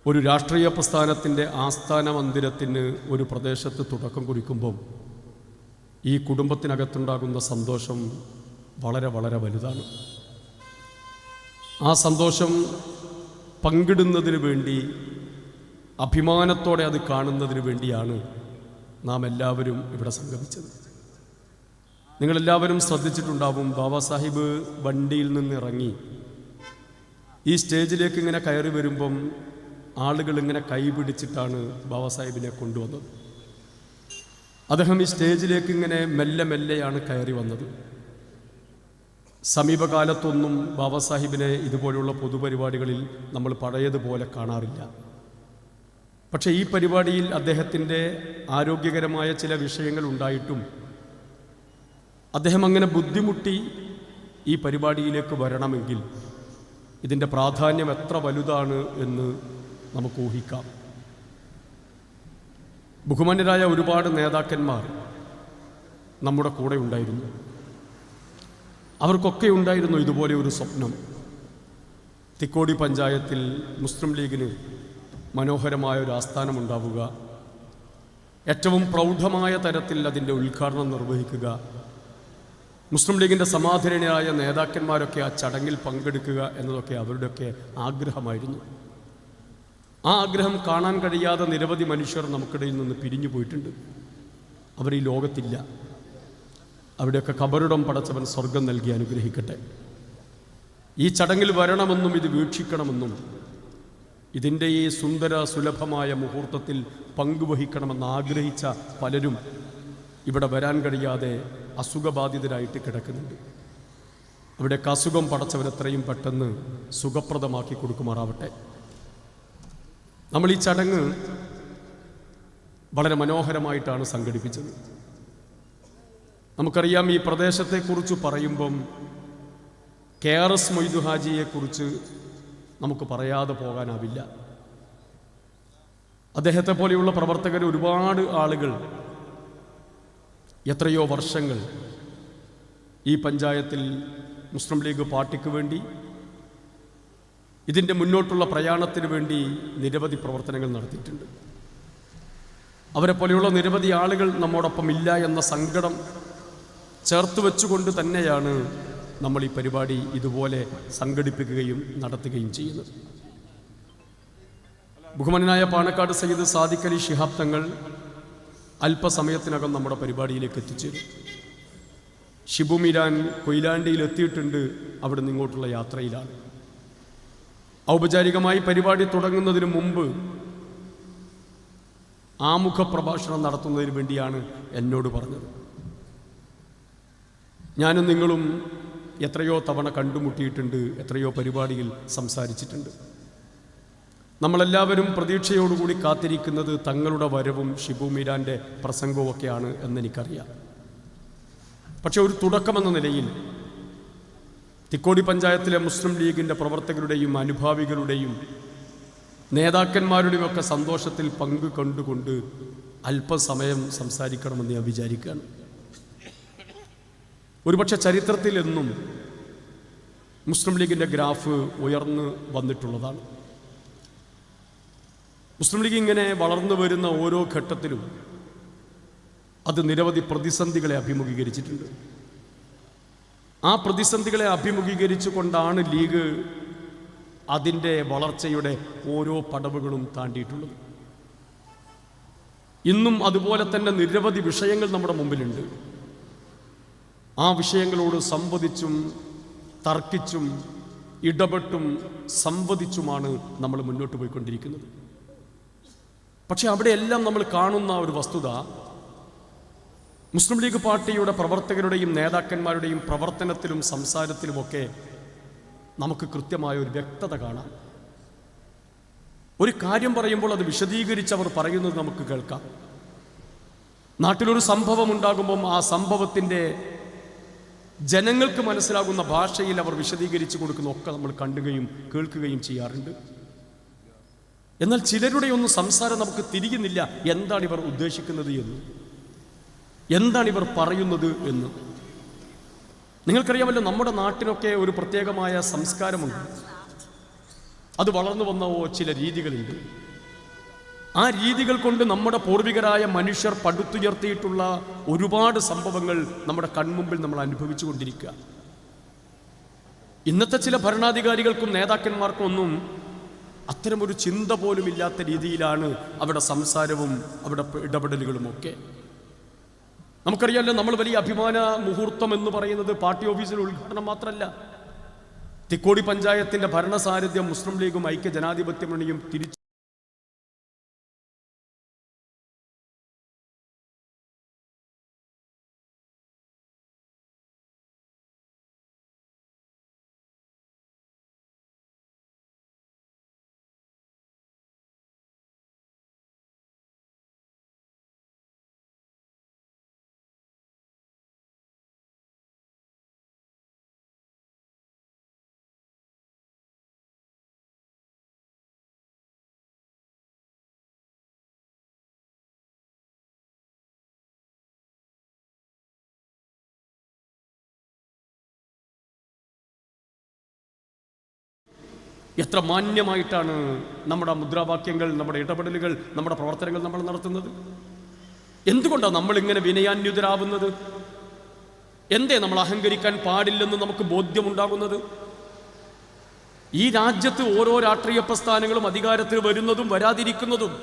ഒരു രാഷ്ട്രീയ പ്രസ്ഥാനത്തിൻ്റെ ആസ്ഥാന മന്ദിരത്തിന് ഒരു പ്രദേശത്ത് തുടക്കം കുറിക്കുമ്പം ഈ കുടുംബത്തിനകത്തുണ്ടാകുന്ന സന്തോഷം വളരെ വളരെ വലുതാണ്. ആ സന്തോഷം പങ്കിടുന്നതിന് വേണ്ടി, അഭിമാനത്തോടെ അത് കാണുന്നതിന് വേണ്ടിയാണ് നാം എല്ലാവരും ഇവിടെ സംഗമിച്ചത്. നിങ്ങളെല്ലാവരും ശ്രദ്ധിച്ചിട്ടുണ്ടാവും, ബാബാ സാഹിബ് വണ്ടിയിൽ നിന്ന് ഇറങ്ങി ഈ സ്റ്റേജിലേക്ക് ഇങ്ങനെ കയറി വരുമ്പം ആളുകൾ ഇങ്ങനെ കൈപിടിച്ചിട്ടാണ് ബാബാ സാഹിബിനെ കൊണ്ടുവന്നത്. അദ്ദേഹം ഈ സ്റ്റേജിലേക്ക് ഇങ്ങനെ മെല്ലെ മെല്ലെയാണ് കയറി വന്നത്. സമീപകാലത്തൊന്നും ബാബാ സാഹിബിനെ ഇതുപോലെയുള്ള പൊതുപരിപാടികളിൽ നമ്മൾ പഴയതുപോലെ കാണാറില്ല. പക്ഷേ ഈ പരിപാടിയിൽ അദ്ദേഹത്തിൻ്റെ ആരോഗ്യകരമായ ചില വിഷയങ്ങൾ ഉണ്ടായിട്ടും അദ്ദേഹം അങ്ങനെ ബുദ്ധിമുട്ടി ഈ പരിപാടിയിലേക്ക് വരണമെങ്കിൽ ഇതിൻ്റെ പ്രാധാന്യം എത്ര വലുതാണ് എന്ന് നമുക്ക് ഊഹിക്കാം. ബഹുമാന്യരായ ഒരുപാട് നേതാക്കന്മാർ നമ്മുടെ കൂടെ ഉണ്ടായിരുന്നു. അവർക്കൊക്കെ ഉണ്ടായിരുന്നു ഇതുപോലെ ഒരു സ്വപ്നം. തിക്കോടി പഞ്ചായത്തിൽ മുസ്ലിം ലീഗിന് മനോഹരമായ ഒരു ആസ്ഥാനം ഉണ്ടാവുക, ഏറ്റവും പ്രൗഢമായ തരത്തിൽ അതിൻ്റെ ഉദ്ഘാടനം നിർവഹിക്കുക, മുസ്ലിം ലീഗിൻ്റെ സമാധാനരായ നേതാക്കന്മാരൊക്കെ ആ ചടങ്ങിൽ പങ്കെടുക്കുക എന്നതൊക്കെ അവരുടെയൊക്കെ ആഗ്രഹമായിരുന്നു. ആ ആഗ്രഹം കാണാൻ കഴിയാതെ നിരവധി മനുഷ്യർ നമുക്കിടയിൽ നിന്ന് പിരിഞ്ഞു പോയിട്ടുണ്ട്. അവർ ഈ ലോകത്തില്ല. അവിടെയൊക്കെ ഖബറിടം പടച്ചവൻ സ്വർഗം നൽകി അനുഗ്രഹിക്കട്ടെ. ഈ ചടങ്ങിൽ വരണമെന്നും ഇത് വീക്ഷിക്കണമെന്നും ഇതിൻ്റെ ഈ സുന്ദര സുലഭമായ മുഹൂർത്തത്തിൽ പങ്കുവഹിക്കണമെന്ന് ആഗ്രഹിച്ച പലരും ഇവിടെ വരാൻ കഴിയാതെ അസുഖബാധിതരായിട്ട് കിടക്കുന്നുണ്ട്. അവിടെയൊക്കെ അസുഖം പടച്ചവൻ എത്രയും പെട്ടെന്ന് സുഖപ്രദമാക്കി കൊടുക്കുമാറാവട്ടെ. നമ്മൾ ഈ ചടങ്ങ് വളരെ മനോഹരമായിട്ടാണ് സംഘടിപ്പിച്ചത്. നമുക്കറിയാം, ഈ പ്രദേശത്തെക്കുറിച്ച് പറയുമ്പം KRS മൊയ്തു ഹാജിയെക്കുറിച്ച് നമുക്ക് പറയാതെ പോകാനാവില്ല. അദ്ദേഹത്തെ പോലെയുള്ള പ്രവർത്തകർ, ഒരുപാട് ആളുകൾ എത്രയോ വർഷങ്ങൾ ഈ പഞ്ചായത്തിൽ മുസ്ലിം ലീഗ് പാർട്ടിക്ക് വേണ്ടി, ഇതിൻ്റെ മുന്നോട്ടുള്ള പ്രയാണത്തിന് വേണ്ടി നിരവധി പ്രവർത്തനങ്ങൾ നടത്തിയിട്ടുണ്ട്. അവരെ പോലെയുള്ള നിരവധി ആളുകൾ നമ്മോടൊപ്പം ഇല്ല എന്ന സങ്കടം ചേർത്ത് വെച്ചുകൊണ്ട് തന്നെയാണ് നമ്മൾ ഈ പരിപാടി ഇതുപോലെ സംഘടിപ്പിക്കുകയും നടത്തുകയും ചെയ്യുന്നത്. ബഹുമാനനായ പാണക്കാട് സയ്യിദ് സാദിഖ് അലി ശിഹാബ് തങ്ങൾ അല്പസമയത്തിനകം നമ്മുടെ പരിപാടിയിലേക്ക് എത്തിച്ചേരും. ഷിബു മീരാൻ കൊയിലാണ്ടിയിൽ എത്തിയിട്ടുണ്ട്. അവിടെ നിന്ന് ഇങ്ങോട്ടുള്ള യാത്രയിലാണ്. ഔപചാരികമായി പരിപാടി തുടങ്ങുന്നതിന് മുമ്പ് ആമുഖ പ്രഭാഷണം നടത്തുന്നതിന് വേണ്ടിയാണ് എന്നോട് പറഞ്ഞത്. ഞാനും നിങ്ങളും എത്രയോ തവണ കണ്ടുമുട്ടിയിട്ടുണ്ട്, എത്രയോ പരിപാടിയിൽ സംസാരിച്ചിട്ടുണ്ട്. നമ്മളെല്ലാവരും പ്രതീക്ഷയോടുകൂടി കാത്തിരിക്കുന്നത് തങ്ങളുടെ വരവും ഷിബു മീരാൻ്റെ പ്രസംഗവും ഒക്കെയാണ് എന്നെനിക്കറിയാം. പക്ഷെ ഒരു തുടക്കമെന്ന നിലയിൽ തിക്കോടി പഞ്ചായത്തിലെ മുസ്ലിം ലീഗിൻ്റെ പ്രവർത്തകരുടെയും അനുഭാവികളുടെയും നേതാക്കന്മാരുടെയും ഒക്കെ സന്തോഷത്തിൽ പങ്കു കണ്ടുകൊണ്ട് അല്പസമയം സംസാരിക്കണമെന്ന് ഞാൻ വിചാരിക്കുകയാണ്. ഒരുപക്ഷെ ചരിത്രത്തിൽ എന്നും മുസ്ലിം ലീഗിൻ്റെ ഗ്രാഫ് ഉയർന്നു വന്നിട്ടുള്ളതാണ്. മുസ്ലിം ലീഗ് ഇങ്ങനെ വളർന്നു വരുന്ന ഓരോ ഘട്ടത്തിലും അത് നിരവധി പ്രതിസന്ധികളെ അഭിമുഖീകരിച്ചിട്ടുണ്ട്. ആ പ്രതിസന്ധികളെ അഭിമുഖീകരിച്ചു കൊണ്ടാണ് ലീഗ് അതിൻ്റെ വളർച്ചയുടെ ഓരോ പടവുകളും താണ്ടിയിട്ടുള്ളത്. ഇന്നും അതുപോലെ തന്നെ നിരവധി വിഷയങ്ങൾ നമ്മുടെ മുമ്പിലുണ്ട്. ആ വിഷയങ്ങളോട് സംവദിച്ചും തർക്കിച്ചും ഇടപെട്ടും സംവദിച്ചുമാണ് നമ്മൾ മുന്നോട്ട് പോയിക്കൊണ്ടിരിക്കുന്നത്. പക്ഷെ അവിടെയെല്ലാം നമ്മൾ കാണുന്ന ഒരു വസ്തുത, മുസ്ലിം ലീഗ് പാർട്ടിയുടെ പ്രവർത്തകരുടെയും നേതാക്കന്മാരുടെയും പ്രവർത്തനത്തിലും സംസാരത്തിലുമൊക്കെ നമുക്ക് കൃത്യമായ ഒരു വ്യക്തത കാണാം. ഒരു കാര്യം പറയുമ്പോൾ അത് വിശദീകരിച്ചവർ പറയുന്നത് നമുക്ക് കേൾക്കാം. നാട്ടിലൊരു സംഭവം ഉണ്ടാകുമ്പം ആ സംഭവത്തിൻ്റെ ജനങ്ങൾക്ക് മനസ്സിലാകുന്ന ഭാഷയിൽ അവർ വിശദീകരിച്ചു കൊടുക്കുന്നതൊക്കെ നമ്മൾ കണ്ടുകയും കേൾക്കുകയും ചെയ്യാറുണ്ട്. എന്നാൽ ചിലരുടെ ഒന്നും സംസാരം നമുക്ക് തിരിയുന്നില്ല. എന്താണ് ഇവർ ഉദ്ദേശിക്കുന്നത് എന്ന്, എന്താണ് ഇവർ പറയുന്നത് എന്ന്. നിങ്ങൾക്കറിയാമല്ലോ, നമ്മുടെ നാട്ടിനൊക്കെ ഒരു പ്രത്യേകമായ സംസ്കാരമുണ്ട്. അത് വളർന്നു വന്ന ചില രീതികളുണ്ട്. ആ രീതികൾ കൊണ്ട് നമ്മുടെ പൂർവികരായ മനുഷ്യർ പടുത്തുയർത്തിയിട്ടുള്ള ഒരുപാട് സംഭവങ്ങൾ നമ്മുടെ കൺമുമ്പിൽ നമ്മൾ അനുഭവിച്ചു കൊണ്ടിരിക്കുക. ഇന്നത്തെ ചില ഭരണാധികാരികൾക്കും നേതാക്കന്മാർക്കും ഒന്നും അത്തരമൊരു ചിന്ത പോലും ഇല്ലാത്ത രീതിയിലാണ് അവരുടെ സംസാരവും അവരുടെ ഇടപെടലുകളുമൊക്കെ. നമുക്കറിയാമല്ലോ, നമ്മൾ വലിയ അഭിമാന മുഹൂർത്തം എന്ന് പറയുന്നത് പാർട്ടി ഓഫീസിൽ ഉദ്ഘാടനം മാത്രമല്ല. തിക്കോടി പഞ്ചായത്തിന്റെ ഭരണസാരഥ്യം മുസ്ലിം ലീഗും ഐക്യ ജനാധിപത്യ മുന്നണിയും തിരിച്ചു എത്ര മാന്യമായിട്ടാണ് നമ്മുടെ മുദ്രാവാക്യങ്ങൾ, നമ്മുടെ ഇടപെടലുകൾ, നമ്മുടെ പ്രവർത്തനങ്ങൾ നമ്മൾ നടത്തുന്നത്. എന്തുകൊണ്ടാണ് നമ്മളിങ്ങനെ വിനയാന്യുതരാവുന്നത്? എന്തേ നമ്മൾ അഹങ്കരിക്കാൻ പാടില്ലെന്ന് നമുക്ക് ബോധ്യമുണ്ടാകുന്നത്? ഈ രാജ്യത്ത് ഓരോ രാഷ്ട്രീയ പ്രസ്ഥാനങ്ങളും അധികാരത്തിൽ വരുന്നതും വരാതിരിക്കുന്നതും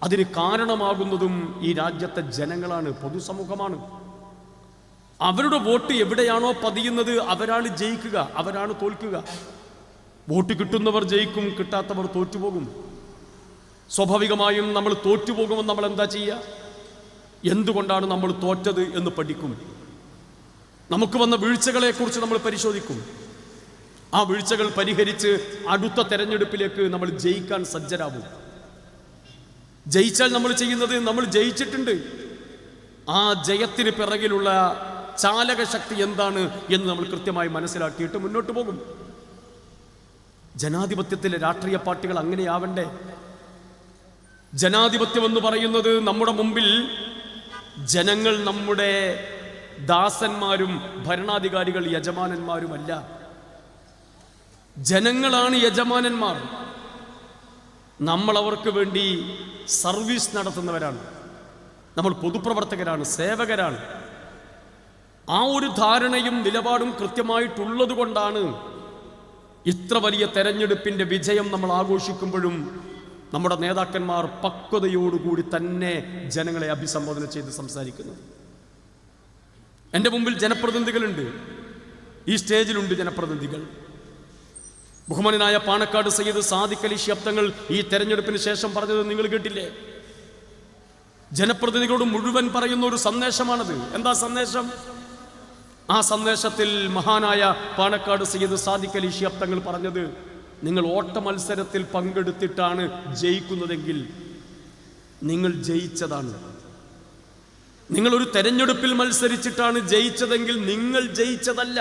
അതിന് കാരണമാകുന്നതും ഈ രാജ്യത്തെ ജനങ്ങളാണ്, പൊതുസമൂഹമാണ്. അവരുടെ വോട്ട് എവിടെയാണോ പതിയുന്നത് അവരാണ് ജയിക്കുക, അവരാണ് തോൽക്കുക. വോട്ട് കിട്ടുന്നവർ ജയിക്കും, കിട്ടാത്തവർ തോറ്റുപോകും. സ്വാഭാവികമായും നമ്മൾ തോറ്റുപോകുമെന്ന് നമ്മൾ എന്താ ചെയ്യുക? എന്തുകൊണ്ടാണ് നമ്മൾ തോറ്റത് എന്ന് പഠിക്കും. നമുക്ക് വന്ന വീഴ്ചകളെക്കുറിച്ച് നമ്മൾ പരിശോധിക്കും. ആ വീഴ്ചകൾ പരിഹരിച്ച് അടുത്ത തെരഞ്ഞെടുപ്പിലേക്ക് നമ്മൾ ജയിക്കാൻ സജ്ജരാകും. ജയിച്ചാൽ നമ്മൾ ചെയ്യുന്നത്, നമ്മൾ ജയിച്ചിട്ടുണ്ട്, ആ ജയത്തിന് പിറകിലുള്ള ചാലകശക്തി എന്താണ് എന്ന് നമ്മൾ കൃത്യമായി മനസ്സിലാക്കിയിട്ട് മുന്നോട്ട് പോകും. ജനാധിപത്യത്തിലെ രാഷ്ട്രീയ പാർട്ടികൾ അങ്ങനെയാവണ്ടേ? ജനാധിപത്യം എന്ന് പറയുന്നത് നമ്മുടെ മുമ്പിൽ ജനങ്ങൾ നമ്മുടെ ദാസന്മാരും ഭരണാധികാരികൾ യജമാനന്മാരുമല്ല. ജനങ്ങളാണ് യജമാനന്മാർ. നമ്മൾ അവർക്ക് വേണ്ടി സർവീസ് നടത്തുന്നവരാണ്. നമ്മൾ പൊതുപ്രവർത്തകരാണ്, സേവകരാണ്. ആ ഒരു ധാരണയും നിലപാടും കൃത്യമായിട്ടുള്ളത് കൊണ്ടാണ് ഇത്ര വലിയ തെരഞ്ഞെടുപ്പിന്റെ വിജയം നമ്മൾ ആഘോഷിക്കുമ്പോഴും നമ്മുടെ നേതാക്കന്മാർ പക്വതയോടുകൂടി തന്നെ ജനങ്ങളെ അഭിസംബോധന ചെയ്ത് സംസാരിക്കുന്നത്. എൻ്റെ മുമ്പിൽ ജനപ്രതിനിധികളുണ്ട്, ഈ സ്റ്റേജിലുണ്ട് ജനപ്രതിനിധികൾ. ബഹുമാനനായ പാണക്കാട് സയ്യിദ് സാദിഖ് അലി ശിഹാബ് തങ്ങൾ ഈ തെരഞ്ഞെടുപ്പിന് ശേഷം പറഞ്ഞത് നിങ്ങൾ കേട്ടില്ലേ? ജനപ്രതിനിധികളോട് മുഴുവൻ പറയുന്ന ഒരു സന്ദേശമാണത്. എന്താ സന്ദേശം? ആ സന്ദേശത്തിൽ മഹാനായ പാണക്കാട് സയ്യിദ് സാദിഖ് അലി ശിഹാബ് തങ്ങൾ പറഞ്ഞത്, നിങ്ങൾ ഓട്ട മത്സരത്തിൽ പങ്കെടുത്തിട്ടാണ് ജയിക്കുന്നതെങ്കിൽ നിങ്ങൾ ജയിച്ചതാണ്. നിങ്ങളൊരു തെരഞ്ഞെടുപ്പിൽ മത്സരിച്ചിട്ടാണ് ജയിച്ചതെങ്കിൽ നിങ്ങൾ ജയിച്ചതല്ല,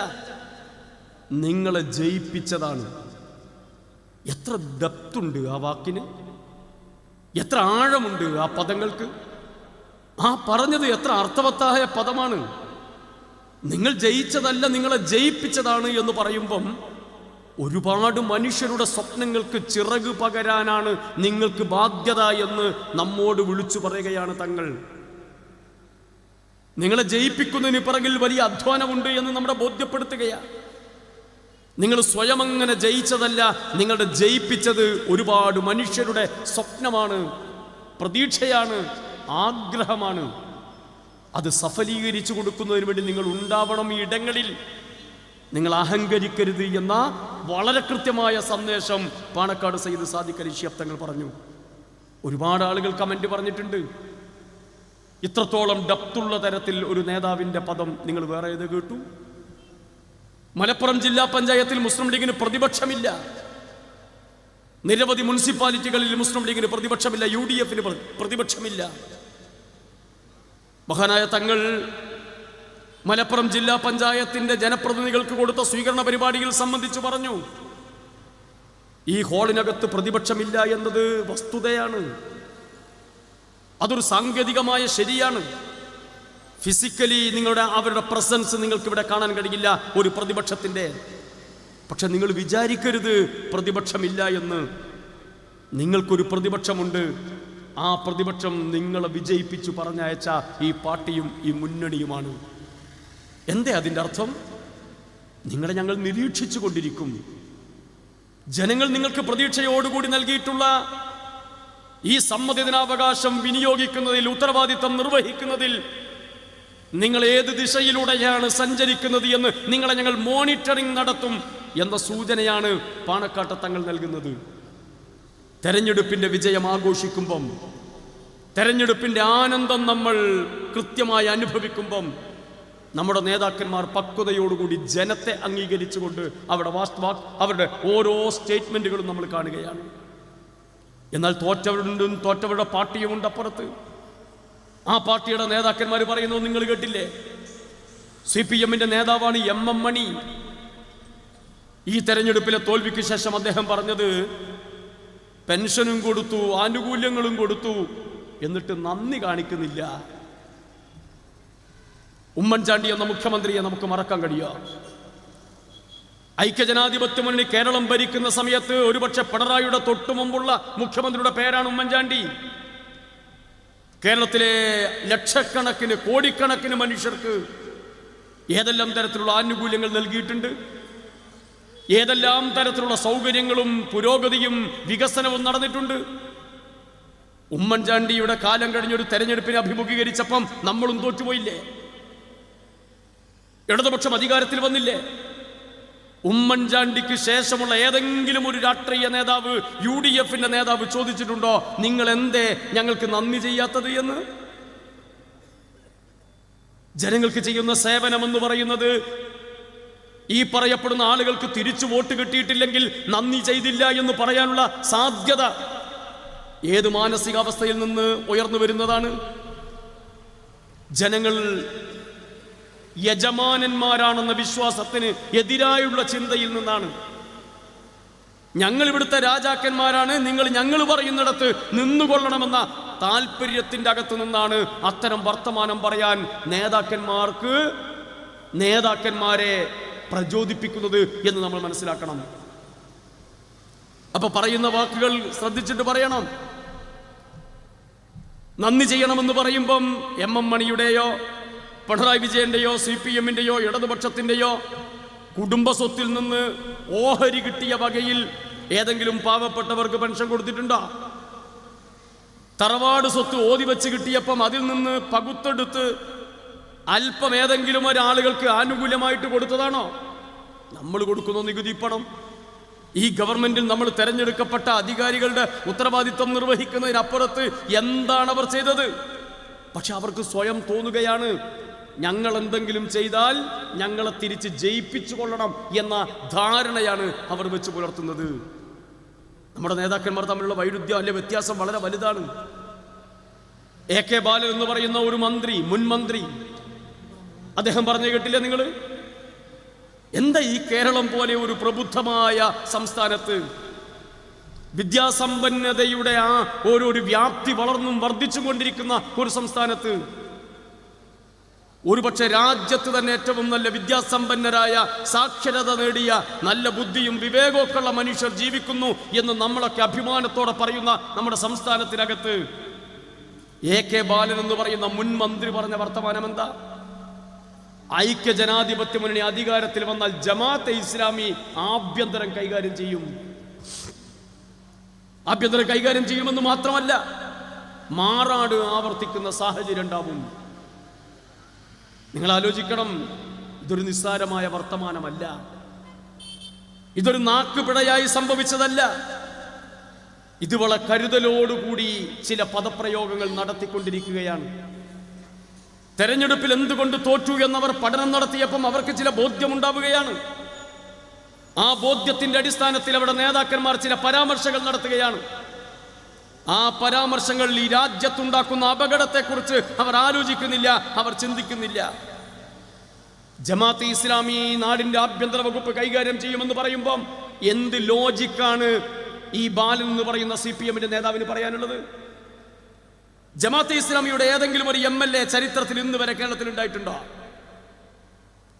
നിങ്ങളെ ജയിപ്പിച്ചതാണ്. എത്ര ഡെപ്തുണ്ട് ആ വാക്കിന്, എത്ര ആഴമുണ്ട് ആ പദങ്ങൾക്ക്. ആ പറഞ്ഞത് എത്ര അർത്ഥവത്തായ പദമാണ്. നിങ്ങൾ ജയിച്ചതല്ല, നിങ്ങളെ ജയിപ്പിച്ചതാണ് എന്ന് പറയുമ്പം ഒരുപാട് മനുഷ്യരുടെ സ്വപ്നങ്ങൾക്ക് ചിറക് പകരാനാണ് നിങ്ങൾക്ക് ബാധ്യത എന്ന് നമ്മോട് വിളിച്ചു പറയുകയാണ് തങ്ങൾ. നിങ്ങളെ ജയിപ്പിക്കുന്നതിന് പിറകിൽ വലിയ അധ്വാനമുണ്ട് എന്ന് നമ്മളെ ബോധ്യപ്പെടുത്തുകയാണ്. നിങ്ങൾ സ്വയം അങ്ങനെ ജയിച്ചതല്ല, നിങ്ങളുടെ ജയിപ്പിച്ചത് ഒരുപാട് മനുഷ്യരുടെ സ്വപ്നമാണ്, പ്രതീക്ഷയാണ്, ആഗ്രഹമാണ്. അത് സഫലീകരിച്ചു കൊടുക്കുന്നതിന് വേണ്ടി നിങ്ങൾ ഉണ്ടാവണം ഈ ഇടങ്ങളിൽ. നിങ്ങൾ അഹങ്കരിക്കരുത് എന്ന വളരെ കൃത്യമായ സന്ദേശം പാണക്കാട് സയ്യിദ് സാദിഖ് അലി ശിഹാബ് തങ്ങൾ പറഞ്ഞു. ഒരുപാട് ആളുകൾ കമന്റ് പറഞ്ഞിട്ടുണ്ട്. ഇത്രത്തോളം ഡെപ്തുള്ള തരത്തിൽ ഒരു നേതാവിൻ്റെ പദം നിങ്ങൾ വേറെ ഏത് കേട്ടു? മലപ്പുറം ജില്ലാ പഞ്ചായത്തിൽ മുസ്ലിം ലീഗിന് പ്രതിപക്ഷമില്ല. നിരവധി മുനിസിപ്പാലിറ്റികളിൽ മുസ്ലിം ലീഗിന് പ്രതിപക്ഷമില്ല, UDF-ന് പ്രതിപക്ഷമില്ല. മഹാനായ തങ്ങൾ മലപ്പുറം ജില്ലാ പഞ്ചായത്തിന്റെ ജനപ്രതിനിധികൾക്ക് കൊടുത്ത സ്വീകരണ പരിപാടികൾ സംബന്ധിച്ച് പറഞ്ഞു, ഈ ഹാളിനകത്ത് പ്രതിപക്ഷമില്ല എന്നത് വസ്തുതയാണ്. അതൊരു സാങ്കേതികമായ ശരിയാണ്. ഫിസിക്കലി അവരുടെ പ്രസൻസ് നിങ്ങൾക്ക് ഇവിടെ കാണാൻ കഴിയില്ല ഒരു പ്രതിപക്ഷത്തിന്റെ. പക്ഷെ നിങ്ങൾ വിചാരിക്കരുത് പ്രതിപക്ഷമില്ല എന്ന്. നിങ്ങൾക്കൊരു പ്രതിപക്ഷമുണ്ട്. ആ പ്രതിപക്ഷം നിങ്ങളെ വിജയിപ്പിച്ചു പറഞ്ഞയച്ച ഈ പാർട്ടിയും ഈ മുന്നണിയുമാണ്. എന്തേ അതിൻ്റെ അർത്ഥം? നിങ്ങളെ ഞങ്ങൾ നിരീക്ഷിച്ചു കൊണ്ടിരിക്കും. ജനങ്ങൾ നിങ്ങൾക്ക് പ്രതീക്ഷയോടുകൂടി നൽകിയിട്ടുള്ള ഈ സമ്മതിദാനാവകാശം വിനിയോഗിക്കുന്നതിൽ, ഉത്തരവാദിത്തം നിർവഹിക്കുന്നതിൽ നിങ്ങൾ ഏത് ദിശയിലൂടെയാണ് സഞ്ചരിക്കുന്നത് എന്ന് നിങ്ങളെ ഞങ്ങൾ മോണിറ്ററിംഗ് നടത്തും എന്ന സൂചനയാണ് പാണക്കാട്ട് തങ്ങൾ നൽകുന്നത്. തെരഞ്ഞെടുപ്പിന്റെ വിജയം ആഘോഷിക്കുമ്പം, തെരഞ്ഞെടുപ്പിന്റെ ആനന്ദം നമ്മൾ കൃത്യമായി അനുഭവിക്കുമ്പം നമ്മുടെ നേതാക്കന്മാർ പക്വതയോടുകൂടി ജനത്തെ അംഗീകരിച്ചുകൊണ്ട് അവരുടെ ഓരോ സ്റ്റേറ്റ്മെന്റുകളും നമ്മൾ കാണുകയാണ്. എന്നാൽ തോറ്റവരുടെ പാർട്ടിയുമുണ്ട് അപ്പുറത്ത്. ആ പാർട്ടിയുടെ നേതാക്കന്മാർ പറയുന്നത് നിങ്ങൾ കേട്ടില്ലേ? CPM-ന്റെ നേതാവാണ് MM മണി. ഈ തെരഞ്ഞെടുപ്പിലെ തോൽവിക്ക് ശേഷം അദ്ദേഹം പറഞ്ഞത് പെൻഷനും കൊടുത്തു, ആനുകൂല്യങ്ങളും കൊടുത്തു, എന്നിട്ട് നന്ദി കാണിക്കുന്നില്ല. ഉമ്മൻചാണ്ടി എന്ന മുഖ്യമന്ത്രിയെ നമുക്ക് മറക്കാൻ കഴിയുമോ? ഐക്യജനാധിപത്യ മുന്നണി കേരളം ഭരിക്കുന്ന സമയത്ത് ഒരുപക്ഷെ പിണറായിയുടെ തൊട്ടു മുമ്പുള്ള മുഖ്യമന്ത്രിയുടെ പേരാണ് ഉമ്മൻചാണ്ടി. കേരളത്തിലെ ലക്ഷക്കണക്കിന്, കോടിക്കണക്കിന് മനുഷ്യർക്ക് ഏതെല്ലാം തരത്തിലുള്ള ആനുകൂല്യങ്ങൾ നൽകിയിട്ടുണ്ട്, ഏതെല്ലാം തരത്തിലുള്ള സൗകര്യങ്ങളും പുരോഗതിയും വികസനവും നടന്നിട്ടുണ്ട്. ഉമ്മൻചാണ്ടിയുടെ കാലം കഴിഞ്ഞൊരു തെരഞ്ഞെടുപ്പിനെ അഭിമുഖീകരിച്ചപ്പം നമ്മളും തോറ്റുപോയില്ലേ? ഇടതുപക്ഷം അധികാരത്തിൽ വന്നില്ലേ? ഉമ്മൻചാണ്ടിക്ക് ശേഷമുള്ള ഏതെങ്കിലും ഒരു രാഷ്ട്രീയ നേതാവ്, UDF-ന്റെ നേതാവ് ചോദിച്ചിട്ടുണ്ടോ നിങ്ങൾ എന്തേ ഞങ്ങൾക്ക് നന്ദി ചെയ്യാത്തത് എന്ന്? ജനങ്ങൾക്ക് ചെയ്യുന്ന സേവനമെന്ന് പറയുന്നത് ഈ പറയപ്പെടുന്ന ആളുകൾക്ക് തിരിച്ചു വോട്ട് കിട്ടിയിട്ടില്ലെങ്കിൽ നന്ദി ചെയ്തില്ല എന്ന് പറയാനുള്ള സാധ്യത ഏത് മാനസികാവസ്ഥയിൽ നിന്ന് ഉയർന്നു വരുന്നതാണ്? ജനങ്ങൾ യജമാനന്മാരാണെന്ന വിശ്വാസത്തിന് എതിരായുള്ള ചിന്തയിൽ നിന്നാണ്. ഞങ്ങൾ ഇവിടുത്തെ രാജാക്കന്മാരാണ്, നിങ്ങൾ ഞങ്ങൾ പറയുന്നിടത്ത് നിന്നുകൊള്ളണമെന്ന താല്പര്യത്തിൻ്റെ അകത്ത് നിന്നാണ് അത്തരം വർത്തമാനം പറയാൻ നേതാക്കന്മാരെ പ്രചോദിപ്പിക്കുന്നത് എന്ന് നമ്മൾ മനസ്സിലാക്കണം. അപ്പൊ പറയുന്ന വാക്കുകൾ ശ്രദ്ധിച്ചിട്ട് പറയണം. നന്ദി ചെയ്യണമെന്ന് പറയുമ്പം MM മണിയുടെയോ പിണറായി വിജയന്റെയോ CPM-ന്റെയോ ഇടതുപക്ഷത്തിന്റെയോ കുടുംബ സ്വത്തിൽ നിന്ന് ഓഹരി കിട്ടിയ വകയിൽ ഏതെങ്കിലും പാവപ്പെട്ടവർക്ക് പെൻഷൻ കൊടുത്തിട്ടുണ്ടോ? തറവാട് സ്വത്ത് ഓതി വെച്ച് കിട്ടിയപ്പം അതിൽ നിന്ന് പകുത്തെടുത്ത് അല്പം ഏതെങ്കിലും ഒരാളുകൾക്ക് ആനുകൂല്യമായിട്ട് കൊടുത്തതാണോ? നമ്മൾ കൊടുക്കുന്ന നികുതി പണം ഈ ഗവൺമെന്റിൽ നമ്മൾ തെരഞ്ഞെടുക്കപ്പെട്ട അധികാരികളുടെ ഉത്തരവാദിത്വം നിർവഹിക്കുന്നതിനപ്പുറത്ത് എന്താണ് അവർ ചെയ്തത്? പക്ഷെ അവർക്ക് സ്വയം തോന്നുകയാണ് ഞങ്ങൾ എന്തെങ്കിലും ചെയ്താൽ ഞങ്ങളെ തിരിച്ച് ജയിപ്പിച്ചു കൊള്ളണം എന്ന ധാരണയാണ് അവർ വെച്ച് പുലർത്തുന്നത്. നമ്മുടെ നേതാക്കന്മാർ തമ്മിലുള്ള വൈരുദ്ധ്യം അല്ലെ വ്യത്യാസം വളരെ വലുതാണ്. AK ബാലൻ എന്ന് പറയുന്ന ഒരു മന്ത്രി, മുൻ മന്ത്രി, അദ്ദേഹം പറഞ്ഞു കേട്ടില്ല നിങ്ങൾ? എന്താ ഈ കേരളം പോലെ ഒരു പ്രബുദ്ധമായ സംസ്ഥാനത്ത് വിദ്യാസമ്പന്നതയുടെ ആ ഓരോ വ്യാപ്തി വളർന്നും വർദ്ധിച്ചു കൊണ്ടിരിക്കുന്ന ഒരു സംസ്ഥാനത്ത് ഒരുപക്ഷെ രാജ്യത്ത് തന്നെ ഏറ്റവും നല്ല വിദ്യാസമ്പന്നരായ, സാക്ഷരത നേടിയ, നല്ല ബുദ്ധിയും വിവേകമൊക്കെയുള്ള മനുഷ്യർ ജീവിക്കുന്നു എന്ന് നമ്മളൊക്കെ അഭിമാനത്തോടെ പറയുന്ന നമ്മുടെ സംസ്ഥാനത്തിനകത്ത് AK ബാലൻ എന്ന് പറയുന്ന മുൻ മന്ത്രി പറഞ്ഞ വർത്തമാനം എന്താ? ഐക്യജനാധിപത്യ മുന്നണി അധികാരത്തിൽ വന്നാൽ ജമാഅത്തെ ഇസ്ലാമി ആഭ്യന്തരം കൈകാര്യം ചെയ്യുമെന്ന് മാത്രമല്ല, മാറാട് ആവർത്തിക്കുന്ന സാഹചര്യം ഉണ്ടാവും. നിങ്ങൾ ആലോചിക്കണം, ഇതൊരു നിസ്സാരമായ വർത്തമാനമല്ല, ഇതൊരു നാക്കുപിഴയായി സംഭവിച്ചതല്ല. ഇത് വളരെ കരുതലോടുകൂടി ചില പദപ്രയോഗങ്ങൾ നടത്തിക്കൊണ്ടിരിക്കുകയാണ്. തെരഞ്ഞെടുപ്പിൽ എന്തുകൊണ്ട് തോറ്റു എന്നവർ പഠനം നടത്തിയപ്പം അവർക്ക് ചില ബോധ്യമുണ്ടാവുകയാണ്. ആ ബോധ്യത്തിന്റെ അടിസ്ഥാനത്തിൽ അവിടെ നേതാക്കന്മാർ ചില പരാമർശങ്ങൾ നടത്തുകയാണ്. ആ പരാമർശങ്ങൾ ഈ രാജ്യത്തുണ്ടാക്കുന്ന അപകടത്തെക്കുറിച്ച് അവർ ആലോചിക്കുന്നില്ല, അവർ ചിന്തിക്കുന്നില്ല. ജമാഅത്തെ ഇസ്ലാമി നാടിന്റെ ആഭ്യന്തര വകുപ്പ് കൈകാര്യം ചെയ്യുമെന്ന് പറയുമ്പം എന്ത് ലോജിക്കാണ് ഈ ബാലൻ എന്ന് പറയുന്ന CPM-ന്റെ നേതാവിന് പറയാനുള്ളത്? ജമാഅത്തെ ഇസ്ലാമിയുടെ ഏതെങ്കിലും ഒരു MLA ചരിത്രത്തിൽ ഇന്ന് വരെ കേരളത്തിൽ ഉണ്ടായിട്ടുണ്ടോ?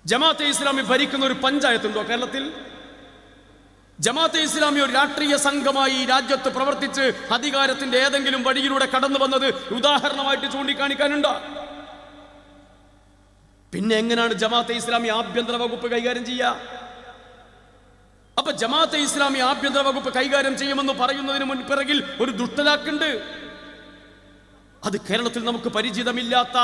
ജമാഅത്തെ ഇസ്ലാമി ഭരിക്കുന്ന ഒരു പഞ്ചായത്തുണ്ടോ കേരളത്തിൽ? ജമാഅത്തെ ഇസ്ലാമി ഒരു രാഷ്ട്രീയ സംഘമായി രാജ്യത്ത് പ്രവർത്തിച്ച് അധികാരത്തിന്റെ ഏതെങ്കിലും വഴിയിലൂടെ കടന്നു വന്നത് ഉദാഹരണമായിട്ട് ചൂണ്ടിക്കാണിക്കാനുണ്ടോ? പിന്നെ എങ്ങനെയാണ് ജമാഅത്തെ ഇസ്ലാമി ആഭ്യന്തര വകുപ്പ് കൈകാര്യം ചെയ്യുക? അപ്പൊ ജമാഅത്തെ ഇസ്ലാമി ആഭ്യന്തര വകുപ്പ് കൈകാര്യം ചെയ്യുമെന്ന് പറയുന്നതിന് പിറകിൽ ഒരു ദുഷ്ടലാക്കുണ്ട്. അത് കേരളത്തിൽ നമുക്ക് പരിചിതമില്ലാത്ത,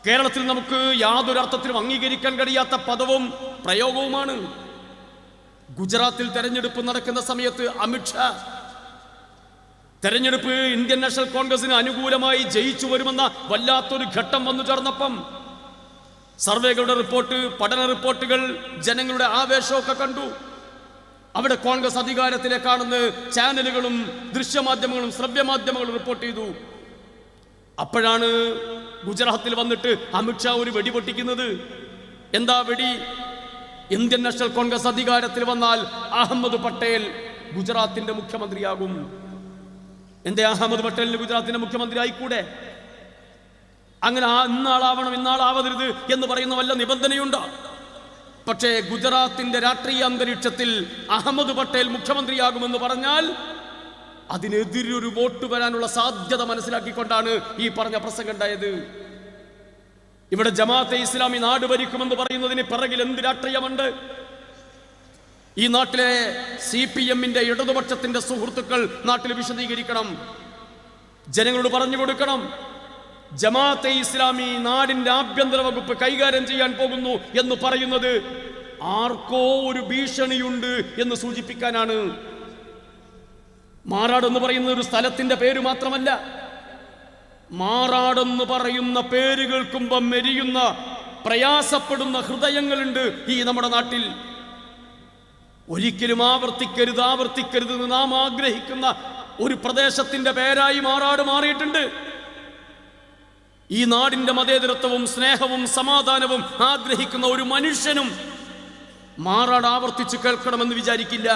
കേരളത്തിൽ നമുക്ക് യാതൊരു അർത്ഥത്തിലും അംഗീകരിക്കാൻ കഴിയാത്ത പദവും പ്രയോഗവുമാണ്. ഗുജറാത്തിൽ തെരഞ്ഞെടുപ്പ് നടക്കുന്ന സമയത്ത് അമിത്ഷാ തെരഞ്ഞെടുപ്പ് ഇന്ത്യൻ നാഷണൽ കോൺഗ്രസിന് അനുകൂലമായി ജയിച്ചു വരുമെന്ന വല്ലാത്തൊരു ഘട്ടം വന്നു ചേർന്നപ്പം സർവേകളുടെ റിപ്പോർട്ട്, പഠന റിപ്പോർട്ടുകൾ, ജനങ്ങളുടെ ആവേശമൊക്കെ കണ്ടു. അവിടെ കോൺഗ്രസ് അധികാരത്തിലേക്കാണെന്ന് ചാനലുകളും ദൃശ്യമാധ്യമങ്ങളും ശ്രവ്യമാധ്യമങ്ങളും റിപ്പോർട്ട് ചെയ്തു. അപ്പോഴാണ് ഗുജറാത്തിൽ വന്നിട്ട് അമിത്ഷാ ഒരു വെടി പൊട്ടിക്കുന്നത്. എന്താ വെടി? ഇന്ത്യൻ നാഷണൽ കോൺഗ്രസ് അധികാരത്തിൽ വന്നാൽ അഹമ്മദ് പട്ടേൽ ഗുജറാത്തിന്റെ മുഖ്യമന്ത്രിയാകും. എന്തേ അഹമ്മദ് പട്ടേലിന് ഗുജറാത്തിന്റെ മുഖ്യമന്ത്രി ആയിക്കൂടെ? അങ്ങനെ ഇന്നാളാവണം ഇന്നാളാവരുത് എന്ന് പറയുന്ന വല്ല നിബന്ധനയുണ്ടോ? പക്ഷേ ഗുജറാത്തിന്റെ രാഷ്ട്രീയ അന്തരീക്ഷത്തിൽ അഹമ്മദ് പട്ടേൽ മുഖ്യമന്ത്രിയാകുമെന്ന് പറഞ്ഞാൽ അതിനെതിരൊരു വോട്ട് വരാനുള്ള സാധ്യത മനസ്സിലാക്കിക്കൊണ്ടാണ് ഈ പറഞ്ഞ പ്രസംഗം ഉണ്ടായത്. ഇവിടെ ജമാഅത്തെ ഇസ്ലാമി നാട് ഭരിക്കുമെന്ന് പറയുന്നതിന് പിറകിൽ എന്ത് രാഷ്ട്രീയമുണ്ട്? ഈ നാട്ടിലെ CPM-ന്റെ ഇടതുപക്ഷത്തിന്റെ സുഹൃത്തുക്കൾ നാട്ടിൽ വിശദീകരിക്കണം, ജനങ്ങളോട് പറഞ്ഞു കൊടുക്കണം. ജമാഅത്തെ ഇസ്ലാമി നാടിന്റെ ആഭ്യന്തര വകുപ്പ് കൈകാര്യം ചെയ്യാൻ പോകുന്നു എന്ന് പറയുന്നത് ആർക്കോ ഒരു ഭീഷണിയുണ്ട് എന്ന് സൂചിപ്പിക്കാനാണ്. മാറാടെന്ന് പറയുന്ന ഒരു സ്ഥലത്തിന്റെ പേര് മാത്രമല്ല, മാറാടെന്ന് പറയുന്ന പേര് കേൾക്കുമ്പം മെരിയുന്ന, പ്രയാസപ്പെടുന്ന ഹൃദയങ്ങളുണ്ട് ഈ നമ്മുടെ നാട്ടിൽ. ഒരിക്കലും ആവർത്തിക്കരുത് എന്ന് നാം ആഗ്രഹിക്കുന്ന ഒരു പ്രദേശത്തിന്റെ പേരായി മാറാട് മാറിയിട്ടുണ്ട്. ഈ നാടിന്റെ മതേതരത്വവും സ്നേഹവും സമാധാനവും ആഗ്രഹിക്കുന്ന ഒരു മനുഷ്യനും മാറാട് ആവർത്തിച്ച് കേൾക്കണമെന്ന് വിചാരിക്കില്ല.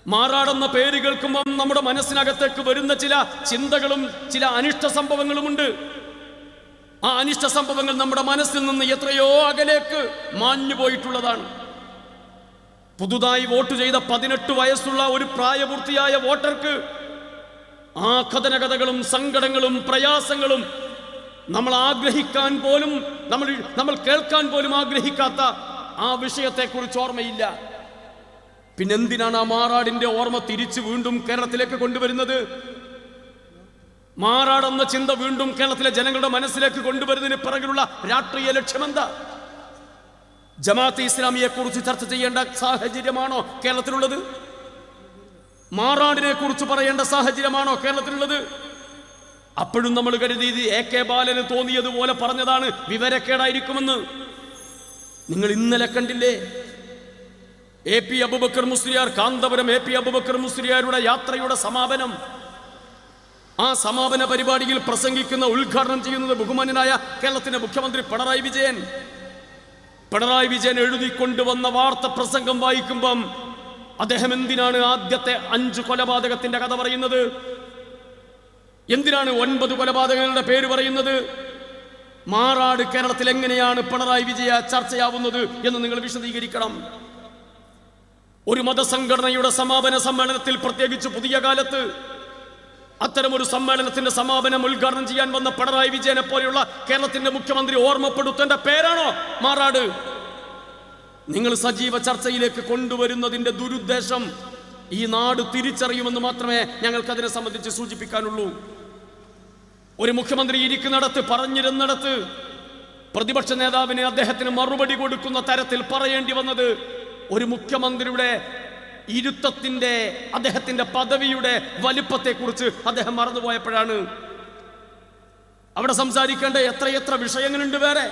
മാറാടെന്ന പേര് കേൾക്കുമ്പം നമ്മുടെ മനസ്സിനകത്തേക്ക് വരുന്ന ചില ചിന്തകളും ചില അനിഷ്ട സംഭവങ്ങളുമുണ്ട്. ആ അനിഷ്ട സംഭവങ്ങൾ നമ്മുടെ മനസ്സിൽ നിന്ന് എത്രയോ അകലേക്ക് മാഞ്ഞു പോയിട്ടുള്ളതാണ്. പുതുതായി വോട്ട് ചെയ്ത 18 വയസ്സുള്ള ഒരു പ്രായപൂർത്തിയായ വോട്ടർക്ക് ആ കഥനകഥകളും സങ്കടങ്ങളും പ്രയാസങ്ങളും നമ്മൾ ആഗ്രഹിക്കാൻ പോലും നമ്മൾ കേൾക്കാൻ പോലും ആഗ്രഹിക്കാത്ത ആ വിഷയത്തെക്കുറിച്ച് ഓർമ്മയില്ല. പിന്നെന്തിനാണ് ആ മാറാടിന്റെ ഓർമ്മ തിരിച്ചു വീണ്ടും കേരളത്തിലേക്ക് കൊണ്ടുവരുന്നത്? മാറാടെന്ന ചിന്ത വീണ്ടും കേരളത്തിലെ ജനങ്ങളുടെ മനസ്സിലേക്ക് കൊണ്ടുവരുന്നതിന് പിറകിലുള്ള രാഷ്ട്രീയ ലക്ഷ്യമെന്താ? ജമാഅത്തെ ഇസ്ലാമിയെ കുറിച്ച് ചർച്ച ചെയ്യേണ്ട സാഹചര്യമാണോ കേരളത്തിലുള്ളത്? മാറാടിനെ കുറിച്ച് പറയേണ്ട സാഹചര്യമാണോ കേരളത്തിലുള്ളത്? അപ്പോഴും നമ്മൾ കരുതിയത് AK ബാലന് തോന്നിയതുപോലെ പറഞ്ഞതാണ്, വിവരക്കേടായിരിക്കുമെന്ന്. നിങ്ങൾ ഇന്നലെ കണ്ടില്ലേ AP അബൂബക്കർ മുസ്ലിയാർ, കാന്തപുരം AP അബൂബക്കർ മുസ്ലിയാരുടെ യാത്രയുടെ സമാപനം. ആ സമാപന പരിപാടിയിൽ പ്രസംഗിക്കുന്ന, ഉദ്ഘാടനം ചെയ്യുന്നത് ബഹുമാന്യനായ കേരളത്തിന്റെ മുഖ്യമന്ത്രി പിണറായി വിജയൻ. പിണറായി വിജയൻ എഴുതിക്കൊണ്ടുവന്ന വാർത്ത പ്രസംഗം വായിക്കുമ്പം അദ്ദേഹം എന്തിനാണ് ആദ്യത്തെ 5 കൊലപാതകത്തിന്റെ കഥ പറയുന്നത്? എന്തിനാണ് 9 കൊലപാതകങ്ങളുടെ പേര് പറയുന്നത്? മാറാട് കേരളത്തിൽ എങ്ങനെയാണ് പിണറായി വിജയ ചർച്ചയാവുന്നത് എന്ന് നിങ്ങൾ വിശദീകരിക്കണം. ഒരു മതസംഘടനയുടെ സമാപന സമ്മേളനത്തിൽ, പ്രത്യേകിച്ച് പുതിയ കാലത്ത് അത്തരമൊരു സമ്മേളനത്തിന്റെ സമാപനം ഉദ്ഘാടനം ചെയ്യാൻ വന്ന പിണറായി വിജയനെ പോലെയുള്ള കേരളത്തിന്റെ മുഖ്യമന്ത്രി ഓർമ്മപ്പെടുത്തേണ്ട പേരാണോ മാറാട്? നിങ്ങൾ സജീവ ചർച്ചയിലേക്ക് കൊണ്ടുവരുന്നതിന്റെ ദുരുദ്ദേശം ഈ നാട് തിരിച്ചറിയുമെന്ന് മാത്രമേ ഞങ്ങൾക്കതിനെ സംബന്ധിച്ച് സൂചിപ്പിക്കാനുള്ളൂ. ഒരു മുഖ്യമന്ത്രി ഇരിക്കുന്നിടത്ത്, പറഞ്ഞിരുന്നിടത്ത് പ്രതിപക്ഷ നേതാവിന് അദ്ദേഹത്തിന് മറുപടി കൊടുക്കുന്ന തരത്തിൽ പറയേണ്ടി വന്നത് ഒരു മുഖ്യമന്ത്രിയുടെ ഇരുത്തത്തിന്റെ, അദ്ദേഹത്തിന്റെ പദവിയുടെ വലിപ്പത്തെക്കുറിച്ച് അദ്ദേഹം മറന്നുപോയപ്പോഴാണ്. അവിടെ സംസാരിക്കേണ്ട എത്രയെത്ര വിഷയങ്ങളുണ്ട് വേറെ.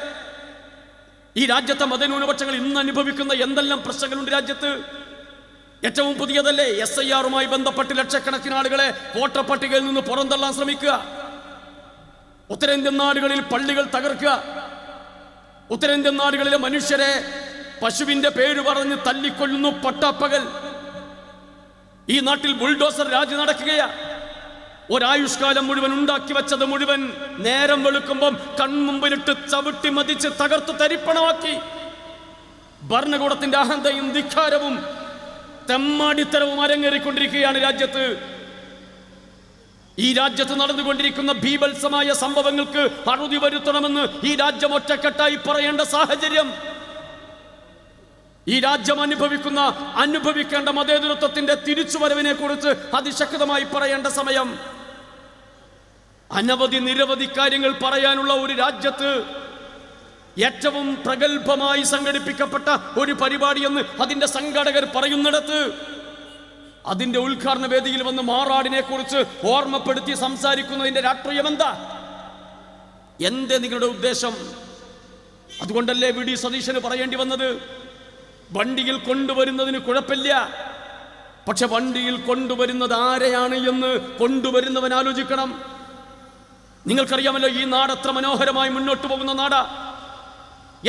ഈ രാജ്യത്തെ മതന്യൂനപക്ഷങ്ങൾ ഇന്ന് അനുഭവിക്കുന്ന എന്തെല്ലാം പ്രശ്നങ്ങളുണ്ട് രാജ്യത്ത്. ഏറ്റവും പുതിയതല്ലേ SIR-മായി ബന്ധപ്പെട്ട് ലക്ഷക്കണക്കിന് ആളുകളെ വോട്ടർ പട്ടികയിൽ നിന്ന് പുറന്തള്ളാൻ ശ്രമിക്കുക. ഉത്തരേന്ത്യൻ നാടുകളിൽ പള്ളികൾ തകർക്കുക. ഉത്തരേന്ത്യൻ നാടുകളിലെ മനുഷ്യരെ പശുവിന്റെ പേര് പറഞ്ഞ് തല്ലിക്കൊല്ലുന്നു പട്ടാപ്പകൽ. ഈ നാട്ടിൽ ബുൾഡോസർ രാജ് നടക്കുകയാ. ഒരായുഷ്കാലം മുഴുവൻ ഉണ്ടാക്കി വെച്ചത് മുഴുവൻ നേരം വെളുക്കുമ്പം കൺമുമ്പിലിട്ട് ചവിട്ടി മതിച്ച് തകർത്തു തരിപ്പണമാക്കി. ഭരണകൂടത്തിന്റെ അഹന്തയും ധിക്കാരവും തെമ്മാടിത്തരവും അരങ്ങേറിക്കൊണ്ടിരിക്കുകയാണ് രാജ്യത്ത്. ഈ രാജ്യത്ത് നടന്നുകൊണ്ടിരിക്കുന്ന ഭീഭത്സമായ സംഭവങ്ങൾക്ക് അറുതി വരുത്തണമെന്ന് ഈ രാജ്യം ഒറ്റക്കെട്ടായി പറയേണ്ട സാഹചര്യം, ഈ രാജ്യം അനുഭവിക്കേണ്ട മതേതരത്വത്തിന്റെ തിരിച്ചുവരവിനെ കുറിച്ച് അതിശക്തമായി പറയേണ്ട സമയം. നിരവധി കാര്യങ്ങൾ പറയാനുള്ള ഒരു രാജ്യത്ത് ഏറ്റവും പ്രഗത്ഭമായി സംഘടിപ്പിക്കപ്പെട്ട ഒരു പരിപാടിയെന്ന് അതിന്റെ സംഘാടകർ പറയുന്നിടത്ത്, അതിന്റെ ഉദ്ഘാടന വേദിയിൽ വന്ന് മാറാടിനെ കുറിച്ച് ഓർമ്മപ്പെടുത്തി സംസാരിക്കുന്നതിന്റെ രാഷ്ട്രീയം എന്താ? എന്തേ നിങ്ങളുടെ ഉദ്ദേശം? അതുകൊണ്ടല്ലേ വി ഡി സതീശന് പറയേണ്ടി വന്നത്, വണ്ടിയിൽ കൊണ്ടുവരുന്നതിന് കുഴപ്പമില്ല, പക്ഷെ വണ്ടിയിൽ കൊണ്ടുവരുന്നത് ആരെയാണ് എന്ന് കൊണ്ടുവരുന്നവൻ ആലോചിക്കണം. നിങ്ങൾക്കറിയാമല്ലോ, ഈ നാട് എത്ര മനോഹരമായി മുന്നോട്ട് പോകുന്ന നാടാ,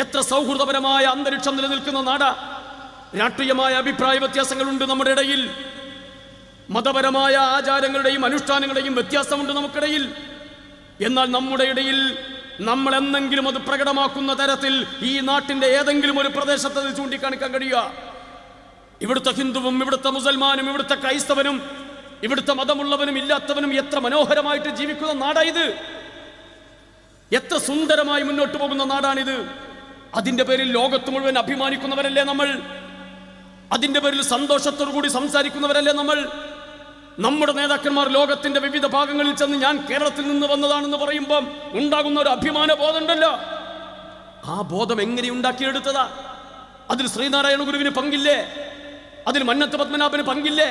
എത്ര സൗഹൃദപരമായ അന്തരീക്ഷം നിലനിൽക്കുന്ന നാടാ. രാഷ്ട്രീയമായ അഭിപ്രായ വ്യത്യാസങ്ങളുണ്ട് നമ്മുടെ ഇടയിൽ, മതപരമായ ആചാരങ്ങളുടെയും അനുഷ്ഠാനങ്ങളുടെയും വ്യത്യാസമുണ്ട് നമുക്കിടയിൽ. എന്നാൽ നമ്മുടെ ഇടയിൽ നമ്മൾ എന്നെങ്കിലും അത് പ്രകടമാക്കുന്ന തരത്തിൽ ഈ നാട്ടിന്റെ ഏതെങ്കിലും ഒരു പ്രദേശത്ത് അത് ചൂണ്ടിക്കാണിക്കാൻ കഴിയുക? ഇവിടുത്തെ ഹിന്ദുവും ഇവിടുത്തെ മുസൽമാനും ഇവിടുത്തെ ക്രൈസ്തവനും ഇവിടുത്തെ മതമുള്ളവനും ഇല്ലാത്തവനും എത്ര മനോഹരമായിട്ട് ജീവിക്കുന്ന നാടാണിത്, എത്ര സുന്ദരമായി മുന്നോട്ട് പോകുന്ന നാടാണിത്. അതിന്റെ പേരിൽ ലോകത്ത് മുഴുവൻ അഭിമാനിക്കുന്നവരല്ലേ നമ്മൾ? അതിന്റെ പേരിൽ സന്തോഷത്തോടു കൂടി സംസാരിക്കുന്നവരല്ലേ നമ്മൾ? നമ്മുടെ നേതാക്കന്മാർ ലോകത്തിന്റെ വിവിധ ഭാഗങ്ങളിൽ ചെന്ന് ഞാൻ കേരളത്തിൽ നിന്ന് വന്നതാണെന്ന് പറയുമ്പം ഉണ്ടാകുന്ന ഒരു അഭിമാന ബോധമുണ്ടല്ലോ. ആ ബോധം എങ്ങനെ ഉണ്ടാക്കിയെടുത്തതാ? അതിൽ ശ്രീനാരായണ ഗുരുവിന് പങ്കില്ലേ? അതിൽ മന്നത്ത് പത്മനാഭന് പങ്കില്ലേ?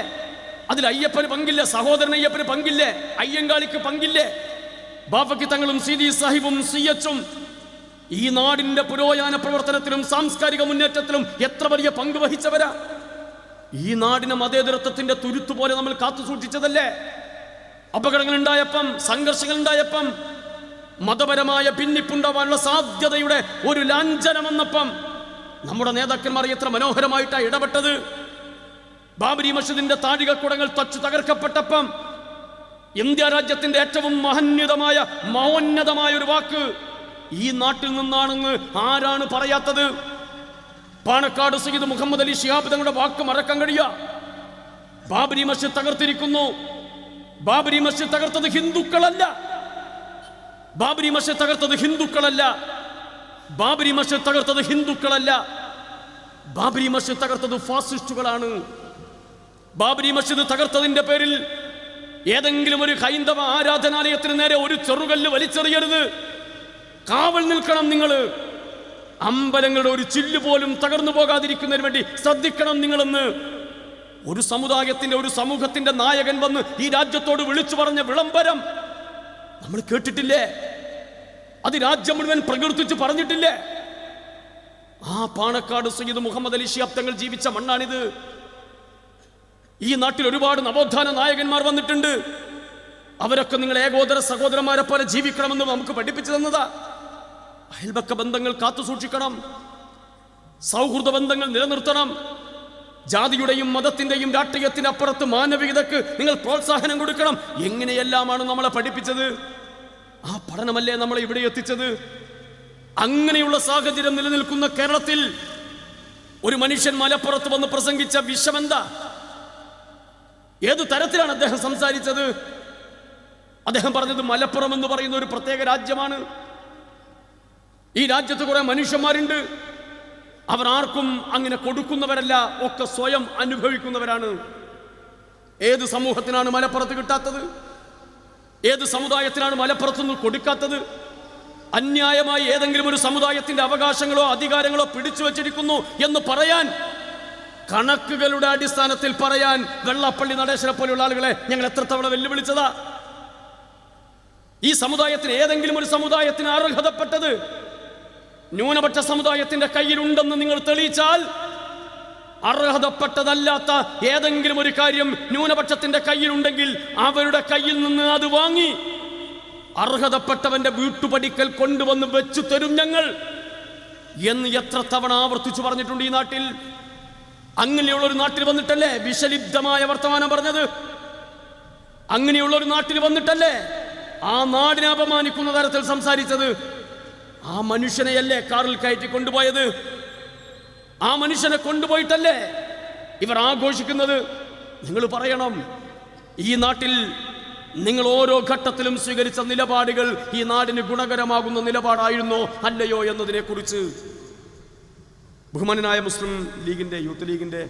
അതിൽ അയ്യപ്പന് പങ്കില്ലേ? സഹോദരൻ അയ്യപ്പന് പങ്കില്ലേ? അയ്യങ്കാളിക്ക് പങ്കില്ലേ? ബാഫക്കി തങ്ങളും സീതി സാഹിബും സിയച്ചും ഈ നാടിന്റെ പുരോഗമന പ്രവർത്തനത്തിലും സാംസ്കാരിക മുന്നേറ്റത്തിലും എത്ര വലിയ പങ്ക് വഹിച്ചവരാ. ഈ നാടിനെ മതേതരത്വത്തിന്റെ തുരുത്തുപോലെ നമ്മൾ കാത്തു സൂക്ഷിച്ചതല്ലേ? അപകടങ്ങൾ ഉണ്ടായപ്പം, സംഘർഷങ്ങൾ ഉണ്ടായപ്പം, മതപരമായ ഭിന്നിപ്പുണ്ടാവാനുള്ള സാധ്യതയുടെ ഒരു ലാഞ്ചനം വന്നപ്പം നമ്മുടെ നേതാക്കന്മാർ എത്ര മനോഹരമായിട്ടാണ് ഇടപെട്ടത്. ബാബരി മസ്ജിദിന്റെ താഴികക്കുടങ്ങൾ തച്ചു തകർക്കപ്പെട്ടപ്പം ഇന്ത്യ രാജ്യത്തിന്റെ ഏറ്റവും മഹോന്നതമായ ഒരു വാക്ക് ഈ നാട്ടിൽ നിന്നാണെന്ന് ആരാണ് പറയാത്തത്? പാണക്കാട് സയ്യിദ് മുഹമ്മദ് അലി ശിഹാബ് തങ്ങളുടെ വാക്ക് മറക്കാൻ കഴിയുക? ബാബരി മസ്ജിദ് തകർത്തിരിക്കുന്നു. ബാബരി മസ്ജിദ് തകർത്തത് ഹിന്ദുക്കളല്ല, ബാബരി മസ്ജിദ് തകർത്തത് ഹിന്ദുക്കളല്ല, ബാബരി മസ്ജിദ് തകർത്തത് ഹിന്ദുക്കളല്ല, ബാബരി മസ്ജിദ് തകർത്തത് ഫാസിസ്റ്റുകളാണ്. ബാബരി മസ്ജിദ് തകർത്തതിന്റെ പേരിൽ ഏതെങ്കിലും ഒരു ഹൈന്ദവ ആരാധനാലയത്തിന് നേരെ ഒരു ചെറുകല്ല് വലിച്ചെറിയരുത്. കാവൽ നിൽക്കണം നിങ്ങൾ. അമ്പലങ്ങളുടെ ഒരു ചില്ല് പോലും തകർന്നു പോകാതിരിക്കുന്നതിന് വേണ്ടി ശ്രദ്ധിക്കണം നിങ്ങളെന്ന് ഒരു സമുദായത്തിന്റെ, ഒരു സമൂഹത്തിന്റെ നായകൻ വന്ന് ഈ രാജ്യത്തോട് വിളിച്ചു പറഞ്ഞ വിളംബരം നമ്മൾ കേട്ടിട്ടില്ലേ? അത് രാജ്യം മുഴുവൻ പ്രകീർത്തിച്ച് പറഞ്ഞിട്ടില്ലേ? ആ പാണക്കാട് സയ്യിദ് മുഹമ്മദ് അലി ശിഹാബ് തങ്ങൾ ജീവിച്ച മണ്ണാണിത്. ഈ നാട്ടിൽ ഒരുപാട് നവോത്ഥാന നായകന്മാർ വന്നിട്ടുണ്ട്. അവരൊക്കെ നിങ്ങൾ ഏകോദര സഹോദരന്മാരെ പോലെ ജീവിക്കണമെന്ന് നമുക്ക് പഠിപ്പിച്ചു തന്നതാ. അയൽപക്ക ബന്ധങ്ങൾ കാത്തു സൂക്ഷിക്കണം, സൗഹൃദ ബന്ധങ്ങൾ നിലനിർത്തണം. ജാതിയുടെയും മതത്തിന്റെയും രാഷ്ട്രീയത്തിന്റെ അപ്പുറത്ത് മാനവികതയ്ക്ക് നിങ്ങൾ പ്രോത്സാഹനം കൊടുക്കണം. എങ്ങനെയെല്ലാമാണ് നമ്മളെ പഠിപ്പിച്ചത്? ആ പഠനമല്ലേ നമ്മളെ ഇവിടെ എത്തിച്ചത്? അങ്ങനെയുള്ള സാഹചര്യം നിലനിൽക്കുന്ന കേരളത്തിൽ ഒരു മനുഷ്യൻ മലപ്പുറത്ത് വന്ന് പ്രസംഗിച്ച വിഷമെന്താ? ഏതു തരത്തിലാണ് അദ്ദേഹം സംസാരിച്ചത്? അദ്ദേഹം പറഞ്ഞത് മലപ്പുറം എന്ന് പറയുന്ന ഒരു പ്രത്യേക രാജ്യമാണ്. ഈ രാജ്യത്ത് കുറെ മനുഷ്യന്മാരുണ്ട്, അവർ ആർക്കും അങ്ങനെ കൊടുക്കുന്നവരല്ല, ഒക്കെ സ്വയം അനുഭവിക്കുന്നവരാണ്. ഏത് സമൂഹത്തിനാണ് മലപ്പുറത്ത് കിട്ടാത്തത്? ഏത് സമുദായത്തിനാണ് മലപ്പുറത്തുനിന്ന് കൊടുക്കാത്തത്? അന്യായമായി ഏതെങ്കിലും ഒരു സമുദായത്തിന്റെ അവകാശങ്ങളോ അധികാരങ്ങളോ പിടിച്ചു വച്ചിരിക്കുന്നു എന്ന് പറയാൻ, കണക്കുകളുടെ അടിസ്ഥാനത്തിൽ പറയാൻ വെള്ളാപ്പള്ളി നടേശനെ പോലെയുള്ള ആളുകളെ ഞങ്ങൾ എത്ര തവണ വെല്ലുവിളിച്ചതാ? ഈ സമുദായത്തിന്, ഏതെങ്കിലും ഒരു സമുദായത്തിന് അർഹതപ്പെട്ടത് ന്യൂനപക്ഷ സമുദായത്തിന്റെ കയ്യിലുണ്ടെന്ന് നിങ്ങൾ തെളിയിച്ചാൽ, അർഹതപ്പെട്ടതല്ലാത്ത ഏതെങ്കിലും ഒരു കാര്യം ന്യൂനപക്ഷത്തിന്റെ കയ്യിലുണ്ടെങ്കിൽ അവരുടെ കയ്യിൽ നിന്ന് അത് വാങ്ങി അർഹതപ്പെട്ടവന്റെ വീട്ടുപടിക്കൽ കൊണ്ടുവന്ന് വെച്ചു തരും ഞങ്ങൾ എന്ന് എത്ര തവണ ആവർത്തിച്ചു പറഞ്ഞിട്ടുണ്ട് ഈ നാട്ടിൽ. അങ്ങനെയുള്ള ഒരു നാട്ടിൽ വന്നിട്ടല്ലേ വിഷലിപ്തമായ വർത്തമാനം പറഞ്ഞത്? അങ്ങനെയുള്ള ഒരു നാട്ടിൽ വന്നിട്ടല്ലേ ആ നാടിനെ അപമാനിക്കുന്ന തരത്തിൽ സംസാരിച്ചത്? ആ മനുഷ്യനെയല്ലേ കാറിൽ കയറ്റി കൊണ്ടുപോയത്? ആ മനുഷ്യനെ കൊണ്ടുപോയിട്ടല്ലേ ഇവർ ആഘോഷിക്കുന്നത്? നിങ്ങൾ പറയണം, ഈ നാട്ടിൽ നിങ്ങൾ ഓരോ ഘട്ടത്തിലും സ്വീകരിച്ച നിലപാടുകൾ ഈ നാടിന് ഗുണകരമാകുന്ന നിലപാടായിരുന്നോ അല്ലയോ എന്നതിനെ കുറിച്ച് ബഹുമാനനായ മുസ്ലിം ലീഗിന്റെ, യൂത്ത് ലീഗിന്റെ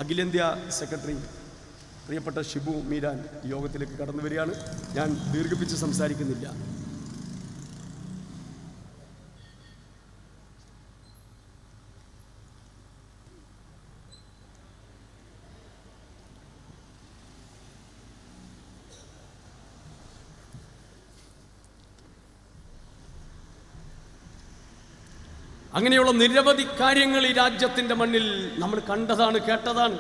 അഖിലേന്ത്യാ സെക്രട്ടറി പ്രിയപ്പെട്ട ഷിബു മീരാൻ യോഗത്തിലേക്ക് കടന്നു വരികയാണ്. ഞാൻ ദീർഘിപ്പിച്ച് സംസാരിക്കുന്നില്ല. അങ്ങനെയുള്ള നിരവധി കാര്യങ്ങൾ ഈ രാജ്യത്തിൻ്റെ മണ്ണിൽ നമ്മൾ കണ്ടതാണ്, കേട്ടതാണ്.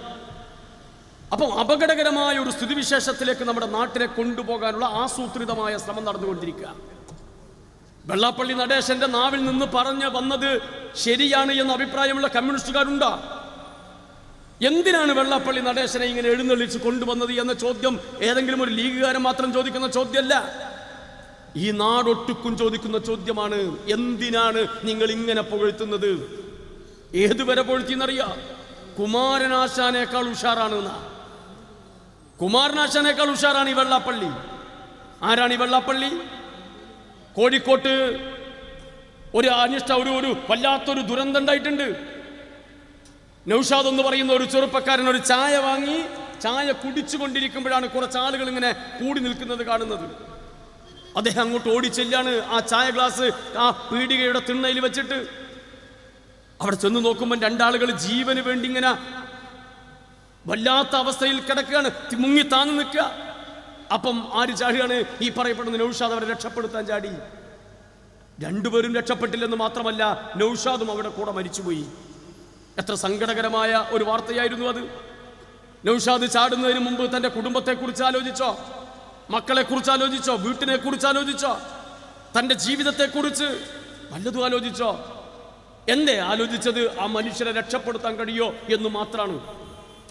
അപ്പം അപകടകരമായ ഒരു സ്ഥിതിവിശേഷത്തിലേക്ക് നമ്മുടെ നാട്ടിനെ കൊണ്ടുപോകാനുള്ള ആസൂത്രിതമായ ശ്രമം നടന്നുകൊണ്ടിരിക്കുക. വെള്ളാപ്പള്ളി നടേശന്റെ നാവിൽ നിന്ന് പറഞ്ഞു വന്നത് ശരിയാണ് എന്ന അഭിപ്രായമുള്ള കമ്മ്യൂണിസ്റ്റുകാരുണ്ടോ? എന്തിനാണ് വെള്ളാപ്പള്ളി നടേശനെ ഇങ്ങനെ എഴുന്നള്ളിച്ച് കൊണ്ടുവന്നത് എന്ന ചോദ്യം ഏതെങ്കിലും ഒരു ലീഗുകാരൻ മാത്രം ചോദിക്കുന്ന ചോദ്യമല്ല, ഈ നാടൊട്ടുക്കും ചോദിക്കുന്ന ചോദ്യമാണ്. എന്തിനാണ് നിങ്ങൾ ഇങ്ങനെ പുകഴ്ത്തുന്നത്? ഏതുവരെ പുകഴ്ത്തിയെന്നറിയാം? കുമാരനാശാനേക്കാൾ ഉഷാറാണ്. കുമാരനാശാനേക്കാൾ ഉഷാറാണ് ഈ വെള്ളാപ്പള്ളി. ആരാണ് ഈ വെള്ളാപ്പള്ളി? കോഴിക്കോട്ട് ഒരു വല്ലാത്തൊരു ദുരന്തം ഉണ്ടായിട്ടുണ്ട്. നൗഷാദ് എന്ന് പറയുന്ന ഒരു ചെറുപ്പക്കാരൻ ഒരു ചായ വാങ്ങി ചായ കുടിച്ചുകൊണ്ടിരിക്കുമ്പോഴാണ് കുറച്ച് ആളുകൾ ഇങ്ങനെ കൂടി നിൽക്കുന്നത് കാണുന്നത്. അദ്ദേഹം അങ്ങോട്ട് ഓടിച്ചെല്ലാണ് ആ ചായ ഗ്ലാസ് ആ പീടികയുടെ തിണ്ണയിൽ വെച്ചിട്ട്. അവിടെ ചെന്ന് നോക്കുമ്പോൾ രണ്ടാളുകൾ ജീവന് വേണ്ടി ഇങ്ങനെ വല്ലാത്ത അവസ്ഥയിൽ കിടക്കുകയാണ്, മുങ്ങി താന്നു നിൽക്കുക. അപ്പം ആര് ചാടിയാണ്? ഈ പറയപ്പെടുന്ന നൗഷാദ് അവരെ രക്ഷപ്പെടുത്താൻ ചാടി. രണ്ടുപേരും രക്ഷപ്പെട്ടില്ലെന്ന് മാത്രമല്ല, നൗഷാദും അവിടെ കൂടെ മരിച്ചുപോയി. എത്ര സങ്കടകരമായ ഒരു വാർത്തയായിരുന്നു അത്. നൗഷാദ് ചാടുന്നതിന് മുമ്പ് തൻ്റെ കുടുംബത്തെക്കുറിച്ച് ആലോചിച്ചോ? മക്കളെക്കുറിച്ച് ആലോചിച്ചോ? വീട്ടിനെ കുറിച്ച് ആലോചിച്ചോ? തൻ്റെ ജീവിതത്തെക്കുറിച്ച് വല്ലതും ആലോചിച്ചോ? എന്തേ ആലോചിച്ചത്? ആ മനുഷ്യരെ രക്ഷപ്പെടുത്താൻ കഴിയോ എന്ന് മാത്രമാണ്.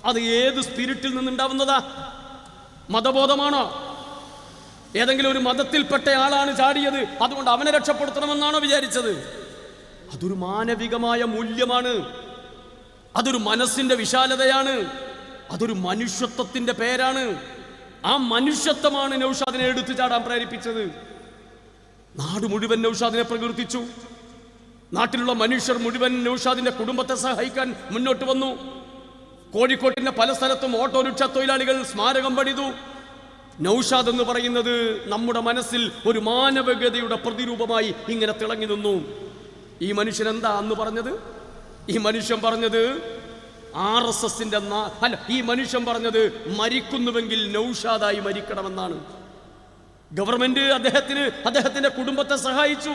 അത് ഏത് സ്പിരിറ്റിൽ നിന്നുണ്ടാവുന്നതാ? മതബോധമാണോ? ഏതെങ്കിലും ഒരു മതത്തിൽപ്പെട്ട ആളാണ് ചാടിയത്, അതുകൊണ്ട് അവനെ രക്ഷപ്പെടുത്തണമെന്നാണോ വിചാരിച്ചത്? അതൊരു മാനവികമായ മൂല്യമാണ്, അതൊരു മനസ്സിന്റെ വിശാലതയാണ്, അതൊരു മനുഷ്യത്വത്തിന്റെ പേരാണ്. ആ മനുഷ്യത്വമാണ് നൗഷാദിനെ എടുത്തു ചാടാൻ പ്രേരിപ്പിച്ചത്. നാട് മുഴുവൻ നൗഷാദിനെ പ്രകീർത്തിച്ചു. നാട്ടിലുള്ള മനുഷ്യർ മുഴുവൻ നൗഷാദിന്റെ കുടുംബത്തെ സഹായിക്കാൻ മുന്നോട്ട് വന്നു. കോഴിക്കോട്ടിന്റെ പല സ്ഥലത്തും ഓട്ടോറിക്ഷ തൊഴിലാളികൾ സ്മാരകം പണിതു. നൗഷാദ് എന്ന് പറയുന്നത് നമ്മുടെ മനസ്സിൽ ഒരു മാനവികതയുടെ പ്രതിരൂപമായി ഇങ്ങനെ തിളങ്ങി നിന്നു. ഈ മനുഷ്യൻ എന്താ അന്ന് പറഞ്ഞത്? ഈ മനുഷ്യൻ പറഞ്ഞത് RSSന്റെ അല്ല, ഈ മനുഷ്യൻ പറഞ്ഞത് മരിക്കുന്നുവെങ്കിൽ നൗഷാദായി മരിക്കണമെന്നാണ്. ഗവൺമെന്റ് അദ്ദേഹത്തിന്റെ കുടുംബത്തെ സഹായിച്ചു.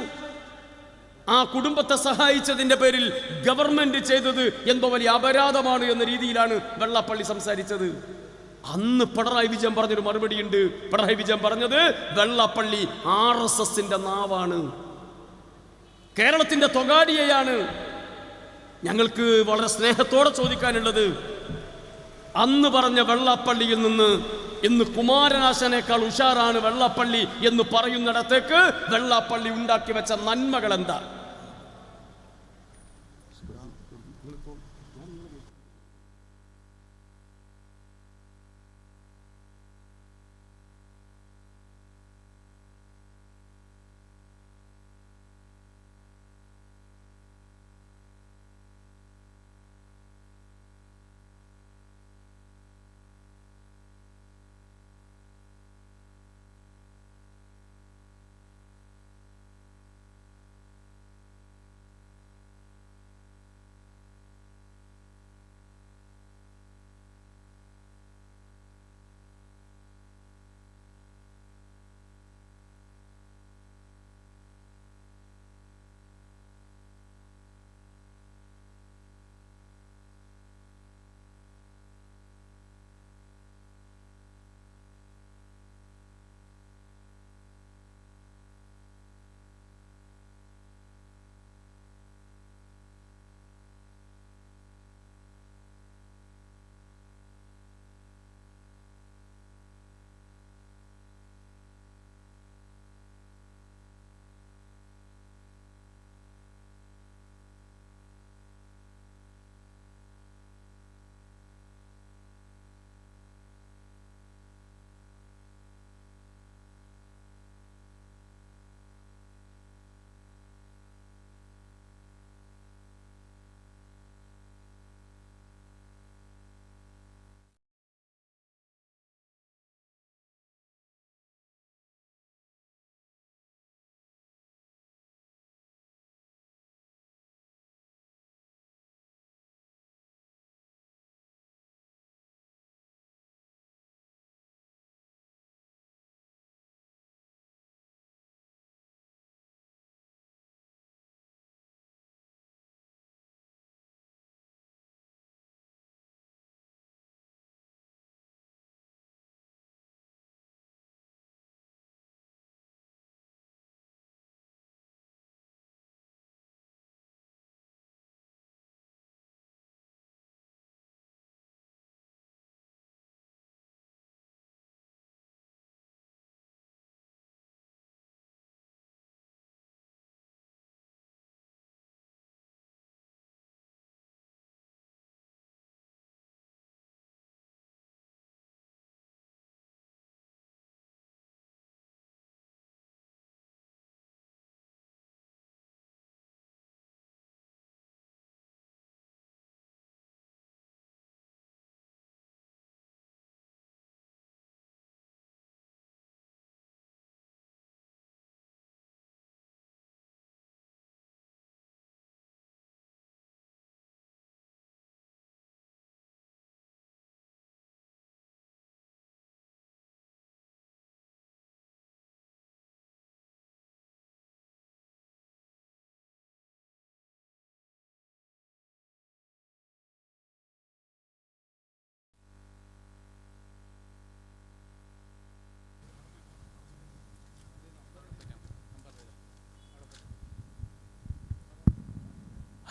ആ കുടുംബത്തെ സഹായിച്ചതിന്റെ പേരിൽ ഗവൺമെന്റ് ചെയ്തത് എന്തോ വലിയ അപരാധമാണ് എന്ന രീതിയിലാണ് വെള്ളാപ്പള്ളി സംസാരിച്ചത്. അന്ന് പിണറായി വിജയൻ പറഞ്ഞൊരു മറുപടിയുണ്ട്. പിണറായി വിജയൻ പറഞ്ഞത് വെള്ളാപ്പള്ളി RSSന്റെ നാവാണ്, കേരളത്തിന്റെ തൊഗാഡിയയാണ്. ഞങ്ങൾക്ക് വളരെ സ്നേഹത്തോടെ ചോദിക്കാനുള്ളത്, അന്ന് പറഞ്ഞ വെള്ളാപ്പള്ളിയിൽ നിന്ന് ഇന്ന് കുമാരനാശാനേക്കാൾ ഉഷാറാണ് വെള്ളാപ്പള്ളി എന്ന് പറയുന്നിടത്തേക്ക് വെള്ളാപ്പള്ളി ഉണ്ടാക്കി വെച്ച നന്മകൾ എന്താ?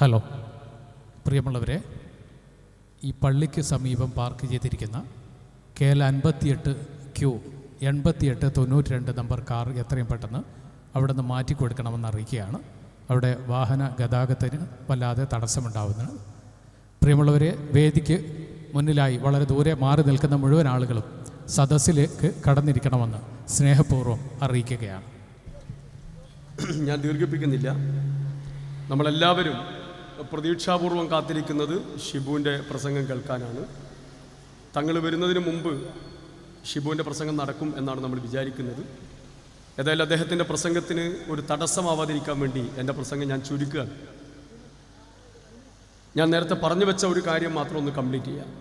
ഹലോ പ്രിയമുള്ളവരെ, ഈ പള്ളിക്ക് സമീപം പാർക്ക് ചെയ്തിരിക്കുന്ന KL 58Q 8892 നമ്പർ കാർ എത്രയും പെട്ടെന്ന് അവിടെ നിന്ന് മാറ്റി കൊടുക്കണമെന്ന് അറിയിക്കുകയാണ്. അവിടെ വാഹന ഗതാഗതത്തിന് വല്ലാതെ തടസ്സമുണ്ടാവുന്നത്. പ്രിയമുള്ളവരെ, വേദിക്ക് മുന്നിലായി വളരെ ദൂരെ മാറി നിൽക്കുന്ന മുഴുവൻ ആളുകളും സദസ്സിലേക്ക് കടന്നിരിക്കണമെന്ന് സ്നേഹപൂർവ്വം അറിയിക്കുകയാണ്. ഞാൻ ദീർഘിപ്പിക്കുന്നില്ല. നമ്മളെല്ലാവരും പ്രതീക്ഷാപൂർവം കാത്തിരിക്കുന്നത് ഷിബുവിൻ്റെ പ്രസംഗം കേൾക്കാനാണ്. തങ്ങൾ വരുന്നതിന് മുമ്പ് ഷിബുവിൻ്റെ പ്രസംഗം നടക്കും എന്നാണ് നമ്മൾ വിചാരിക്കുന്നത്. ഏതായാലും അദ്ദേഹത്തിൻ്റെ പ്രസംഗത്തിന് ഒരു തടസ്സമാവാതിരിക്കാൻ വേണ്ടി എൻ്റെ പ്രസംഗം ഞാൻ ചുരുക്കുകയാണ്. ഞാൻ നേരത്തെ പറഞ്ഞു വെച്ച ഒരു കാര്യം മാത്രം ഒന്ന് കംപ്ലീറ്റ് ചെയ്യാം.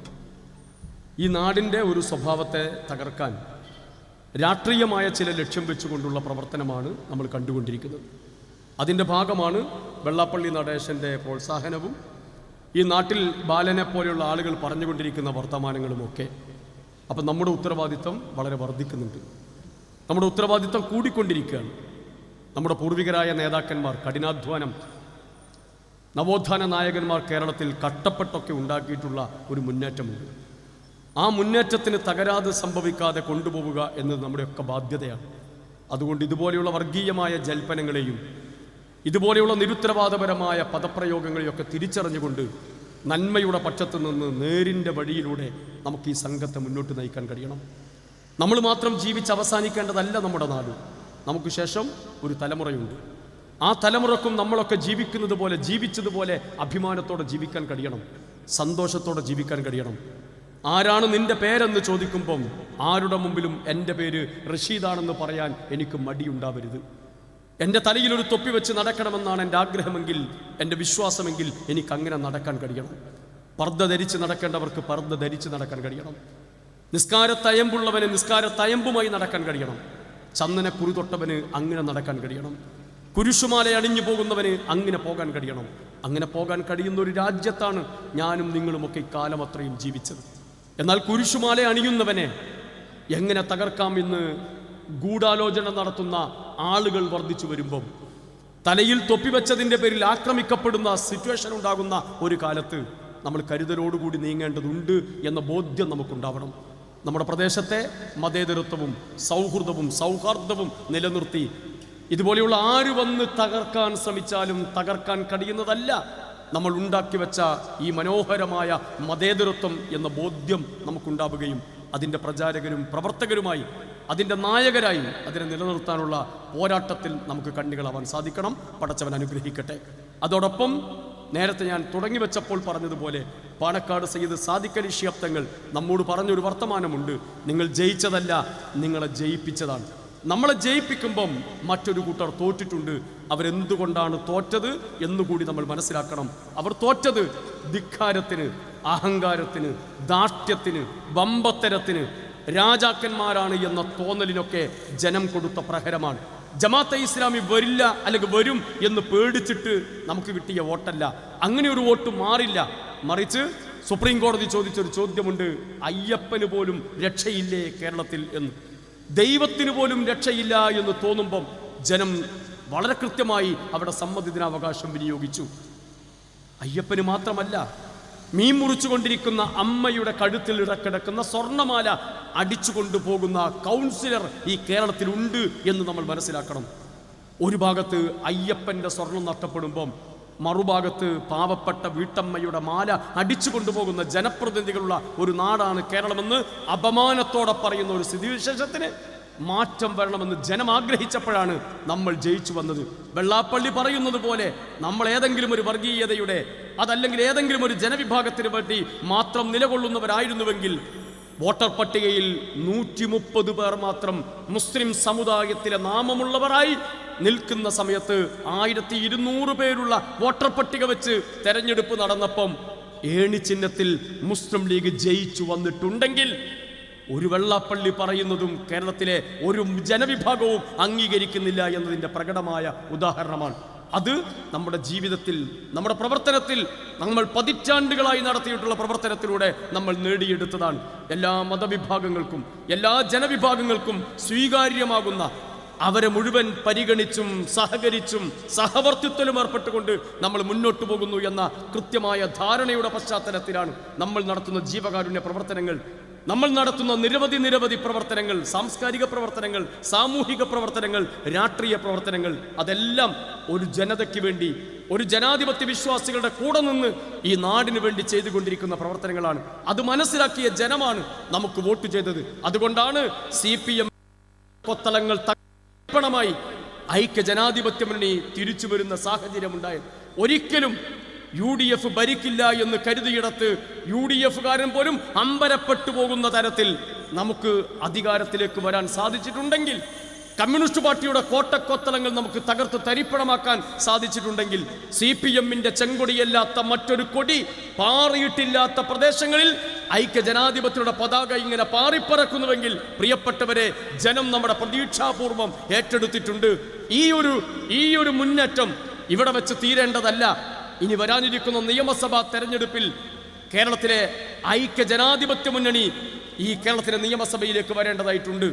ഈ നാടിൻ്റെ ഒരു സ്വഭാവത്തെ തകർക്കാൻ രാഷ്ട്രീയമായ ചില ലക്ഷ്യം വെച്ചുകൊണ്ടുള്ള പ്രവർത്തനമാണ് നമ്മൾ കണ്ടുകൊണ്ടിരിക്കുന്നത്. അതിൻ്റെ ഭാഗമാണ് വെള്ളാപ്പള്ളി നടേശൻ്റെ പ്രോത്സാഹനവും ഈ നാട്ടിൽ ബാലനെ പോലെയുള്ള ആളുകൾ പറഞ്ഞുകൊണ്ടിരിക്കുന്ന വർത്തമാനങ്ങളുമൊക്കെ. അപ്പം നമ്മുടെ ഉത്തരവാദിത്വം വളരെ വർദ്ധിക്കുന്നുണ്ട്. നമ്മുടെ ഉത്തരവാദിത്വം കൂടിക്കൊണ്ടിരിക്കുകയാണ്. നമ്മുടെ പൂർവികരായ നേതാക്കന്മാർ കഠിനാധ്വാനം, നവോത്ഥാന നായകന്മാർ കേരളത്തിൽ കഷ്ടപ്പെട്ടൊക്കെ ഉണ്ടാക്കിയിട്ടുള്ള ഒരു മുന്നേറ്റമുണ്ട്. ആ മുന്നേറ്റത്തിന് തകരാതെ സംഭവിക്കാതെ കൊണ്ടുപോവുക എന്നത് നമ്മുടെയൊക്കെ ബാധ്യതയാണ്. അതുകൊണ്ട് ഇതുപോലെയുള്ള വർഗീയമായ ജൽപ്പനങ്ങളെയും ഇതുപോലെയുള്ള നിരുത്തരവാദപരമായ പദപ്രയോഗങ്ങളെയൊക്കെ തിരിച്ചറിഞ്ഞുകൊണ്ട് നന്മയുടെ പക്ഷത്തു നിന്ന് നേരിൻ്റെ വഴിയിലൂടെ നമുക്ക് ഈ സംഘത്തെ മുന്നോട്ട് നയിക്കാൻ കഴിയണം. നമ്മൾ മാത്രം ജീവിച്ച് അവസാനിക്കേണ്ടതല്ല നമ്മുടെ നാട്. നമുക്ക് ശേഷം ഒരു തലമുറയുണ്ട്. ആ തലമുറക്കും നമ്മളൊക്കെ ജീവിക്കുന്നത് പോലെ, ജീവിച്ചതുപോലെ അഭിമാനത്തോടെ ജീവിക്കാൻ കഴിയണം, സന്തോഷത്തോടെ ജീവിക്കാൻ കഴിയണം. ആരാണ് നിന്റെ പേരെന്ന് ചോദിക്കുമ്പം ആരുടെ മുമ്പിലും എൻ്റെ പേര് റഷീദാണെന്ന് പറയാൻ എനിക്ക് മടിയുണ്ടാവരുത്. എൻ്റെ തലയിലൊരു തൊപ്പി വെച്ച് നടക്കണമെന്നാണ് എൻ്റെ ആഗ്രഹമെങ്കിൽ, എൻ്റെ വിശ്വാസമെങ്കിൽ എനിക്കങ്ങനെ നടക്കാൻ കഴിയണം. പർദ്ദ ധരിച്ച് നടക്കേണ്ടവർക്ക് പർദ്ദ ധരിച്ച് നടക്കാൻ കഴിയണം. നിസ്കാരത്തയമ്പുള്ളവന് നിസ്കാരത്തയമ്പുമായി നടക്കാൻ കഴിയണം. ചന്ദനക്കുറി തൊട്ടവന് അങ്ങനെ നടക്കാൻ കഴിയണം. കുരിശുമാല അണിഞ്ഞു പോകുന്നവന് അങ്ങനെ പോകാൻ കഴിയണം. അങ്ങനെ പോകാൻ കഴിയുന്ന ഒരു രാജ്യത്താണ് ഞാനും നിങ്ങളുമൊക്കെ ഇക്കാലം അത്രയും ജീവിച്ചത്. എന്നാൽ കുരിശുമാല അണിയുന്നവനെ എങ്ങനെ തകർക്കാം എന്ന് ഗൂഢാലോചന നടത്തുന്ന ആളുകൾ വർദ്ധിച്ചു വരുമ്പം, തലയിൽ തൊപ്പിവെച്ചതിൻ്റെ പേരിൽ ആക്രമിക്കപ്പെടുന്ന സിറ്റുവേഷൻ ഉണ്ടാകുന്ന ഒരു കാലത്ത് നമ്മൾ കരുതലോടുകൂടി നീങ്ങേണ്ടതുണ്ട് എന്ന ബോധ്യം നമുക്കുണ്ടാവണം. നമ്മുടെ പ്രദേശത്തെ മതേതരത്വവും സൗഹൃദവും സൗഹാർദ്ദവും നിലനിർത്തി ഇതുപോലെയുള്ള ആര് വന്ന് തകർക്കാൻ ശ്രമിച്ചാലും തകർക്കാൻ കഴിയുന്നതല്ല നമ്മൾ ഉണ്ടാക്കി വെച്ച ഈ മനോഹരമായ മതേതരത്വം എന്ന ബോധ്യം നമുക്കുണ്ടാവുകയും അതിൻ്റെ പ്രചാരകരും പ്രവർത്തകരുമായി, അതിൻ്റെ നായകരായി അതിനെ നിലനിർത്താനുള്ള പോരാട്ടത്തിൽ നമുക്ക് കണ്ണികളാവാൻ സാധിക്കണം. പടച്ചവൻ അനുഗ്രഹിക്കട്ടെ. അതോടൊപ്പം നേരത്തെ ഞാൻ തുടങ്ങി വെച്ചപ്പോൾ പറഞ്ഞതുപോലെ പാണക്കാട് സയ്യിദ് സാദിഖ് അലി ശിഹാബ് തങ്ങൾ നമ്മോട് പറഞ്ഞൊരു വർത്തമാനമുണ്ട്. നിങ്ങൾ ജയിച്ചതല്ല, നിങ്ങളെ ജയിപ്പിച്ചതാണ്. നമ്മളെ ജയിപ്പിക്കുമ്പം മറ്റൊരു കൂട്ടർ തോറ്റിട്ടുണ്ട്. അവരെന്തുകൊണ്ടാണ് തോറ്റത് എന്നുകൂടി നമ്മൾ മനസ്സിലാക്കണം. അവർ തോറ്റത് ധിക്കാരത്തിന്, അഹങ്കാരത്തിന്, ധാർഷ്ട്യത്തിന്, വമ്പത്തരത്തിന്, രാജാക്കന്മാരാണ് എന്ന തോന്നലിനൊക്കെ ജനം കൊടുത്ത പ്രഹരമാണ്. ജമാഅത്തെ ഇസ്ലാമി വരില്ല അല്ലെങ്കിൽ വരും എന്ന് പേടിച്ചിട്ട് നമുക്ക് കിട്ടിയ വോട്ടല്ല. അങ്ങനെ ഒരു വോട്ട് മാറില്ല. മറിച്ച് സുപ്രീം കോടതി ചോദിച്ചൊരു ചോദ്യമുണ്ട്, അയ്യപ്പന് പോലും രക്ഷയില്ലേ കേരളത്തിൽ എന്ന്. ദൈവത്തിന് പോലും രക്ഷയില്ല എന്ന് തോന്നുമ്പം ജനം വളരെ കൃത്യമായി അവിടെ സമ്മതിദാനാവകാശം വിനിയോഗിച്ചു. അയ്യപ്പന് മാത്രമല്ല, മീൻ മുറിച്ചുകൊണ്ടിരിക്കുന്ന അമ്മയുടെ കഴുത്തിൽ കിടക്കുന്ന സ്വർണ്ണമാല അടിച്ചു കൊണ്ടുപോകുന്ന കൗൺസിലർ ഈ കേരളത്തിലുണ്ട് എന്ന് നമ്മൾ മനസ്സിലാക്കണം. ഒരു ഭാഗത്ത് അയ്യപ്പൻ്റെ സ്വർണം നഷ്ടപ്പെടുമ്പം മറുഭാഗത്ത് പാവപ്പെട്ട വീട്ടമ്മയുടെ മാല അടിച്ചു കൊണ്ടുപോകുന്ന ജനപ്രതിനിധികളുള്ള ഒരു നാടാണ് കേരളമെന്ന് അപമാനത്തോടെ പറയുന്ന ഒരു സ്ഥിതിവിശേഷത്തിന് മാറ്റം വരണമെന്ന് ജനം ആഗ്രഹിച്ചപ്പോഴാണ് നമ്മൾ ജയിച്ചു വന്നത്. വെള്ളാപ്പള്ളി പറയുന്നത് പോലെ നമ്മൾ ഏതെങ്കിലും ഒരു വർഗീയതയുടെ അതല്ലെങ്കിൽ ഏതെങ്കിലും ഒരു ജനവിഭാഗത്തിന് വേണ്ടി മാത്രം നിലകൊള്ളുന്നവരായിരുന്നുവെങ്കിൽ വോട്ടർ പട്ടികയിൽ 130 പേർ മാത്രം മുസ്ലിം സമുദായത്തിലെ നാമമുള്ളവരായി നിൽക്കുന്ന സമയത്ത് 1200 പേരുള്ള വോട്ടർ പട്ടിക വെച്ച് തെരഞ്ഞെടുപ്പ് നടന്നപ്പം ഏണിച്ചിഹ്നത്തിൽ മുസ്ലിം ലീഗ് ജയിച്ചു വന്നിട്ടുണ്ടെങ്കിൽ ഒരു വെള്ളാപ്പള്ളി പറയുന്നതും കേരളത്തിലെ ഒരു ജനവിഭാഗവും അംഗീകരിക്കുന്നില്ല എന്നതിൻ്റെ പ്രകടമായ ഉദാഹരണമാണ്. അത് നമ്മുടെ ജീവിതത്തിൽ, നമ്മുടെ പ്രവർത്തനത്തിൽ, നമ്മൾ പതിറ്റാണ്ടുകളായി നടത്തിയിട്ടുള്ള പ്രവർത്തനത്തിലൂടെ നമ്മൾ നേടിയെടുത്തതാണ്. എല്ലാ മതവിഭാഗങ്ങൾക്കും എല്ലാ ജനവിഭാഗങ്ങൾക്കും സ്വീകാര്യമാകുന്ന അവരെ മുഴുവൻ പരിഗണിച്ചും സഹകരിച്ചും സഹവർത്തിത്വത്തിലും ഏർപ്പെട്ടുകൊണ്ട് നമ്മൾ മുന്നോട്ട് പോകുന്നു എന്ന കൃത്യമായ ധാരണയുടെ പശ്ചാത്തലത്തിലാണ് നമ്മൾ നടത്തുന്ന ജീവകാരുണ്യ പ്രവർത്തനങ്ങൾ, നമ്മൾ നടത്തുന്ന നിരവധി പ്രവർത്തനങ്ങൾ, സാംസ്കാരിക പ്രവർത്തനങ്ങൾ, സാമൂഹിക പ്രവർത്തനങ്ങൾ, രാഷ്ട്രീയ പ്രവർത്തനങ്ങൾ. അതെല്ലാം ഒരു ജനതയ്ക്ക് വേണ്ടി, ഒരു ജനാധിപത്യ വിശ്വാസികളുടെ കൂടെ നിന്ന് ഈ നാടിനു വേണ്ടി ചെയ്തുകൊണ്ടിരിക്കുന്ന പ്രവർത്തനങ്ങളാണ്. അത് മനസ്സിലാക്കിയ ജനമാണ് നമുക്ക് വോട്ട് ചെയ്തത്. അതുകൊണ്ടാണ് CPM കൊത്തളങ്ങൾ തർപ്പണമായി ഐക്യ ജനാധിപത്യ മുന്നണി തിരിച്ചു വരുന്ന സാഹചര്യമുണ്ടായത്. ഒരിക്കലും UDF ഭരിക്കില്ല എന്ന് കരുതിയിടത്ത് UDF-കാരൻ പോലും അമ്പരപ്പെട്ടു പോകുന്ന തരത്തിൽ നമുക്ക് അധികാരത്തിലേക്ക് വരാൻ സാധിച്ചിട്ടുണ്ടെങ്കിൽ, കമ്മ്യൂണിസ്റ്റ് പാർട്ടിയുടെ കോട്ടക്കൊത്തളങ്ങൾ നമുക്ക് തകർത്ത് തരിപ്പണമാക്കാൻ സാധിച്ചിട്ടുണ്ടെങ്കിൽ, CPM-ന്റെ ചെങ്കൊടിയല്ലാത്ത മറ്റൊരു കൊടി പാറിയിട്ടില്ലാത്ത പ്രദേശങ്ങളിൽ ഐക്യ ജനാധിപത്യയുടെ പതാക ഇങ്ങനെ പാറിപ്പറക്കുന്നുവെങ്കിൽ, പ്രിയപ്പെട്ടവരെ, ജനം നമ്മുടെ പ്രതീക്ഷാപൂർവം ഏറ്റെടുത്തിട്ടുണ്ട്. ഈ ഒരു മുന്നേറ്റം ഇവിടെ വെച്ച് തീരേണ്ടതല്ല. ഇനി വരാനിരിക്കുന്ന നിയമസഭാ തെരഞ്ഞെടുപ്പിൽ കേരളത്തിലെ ഐക്യ ജനാധിപത്യ മുന്നണി ഈ കേരളത്തിലെ നിയമസഭയിലേക്ക് വരേണ്ടതായിട്ടുണ്ട്,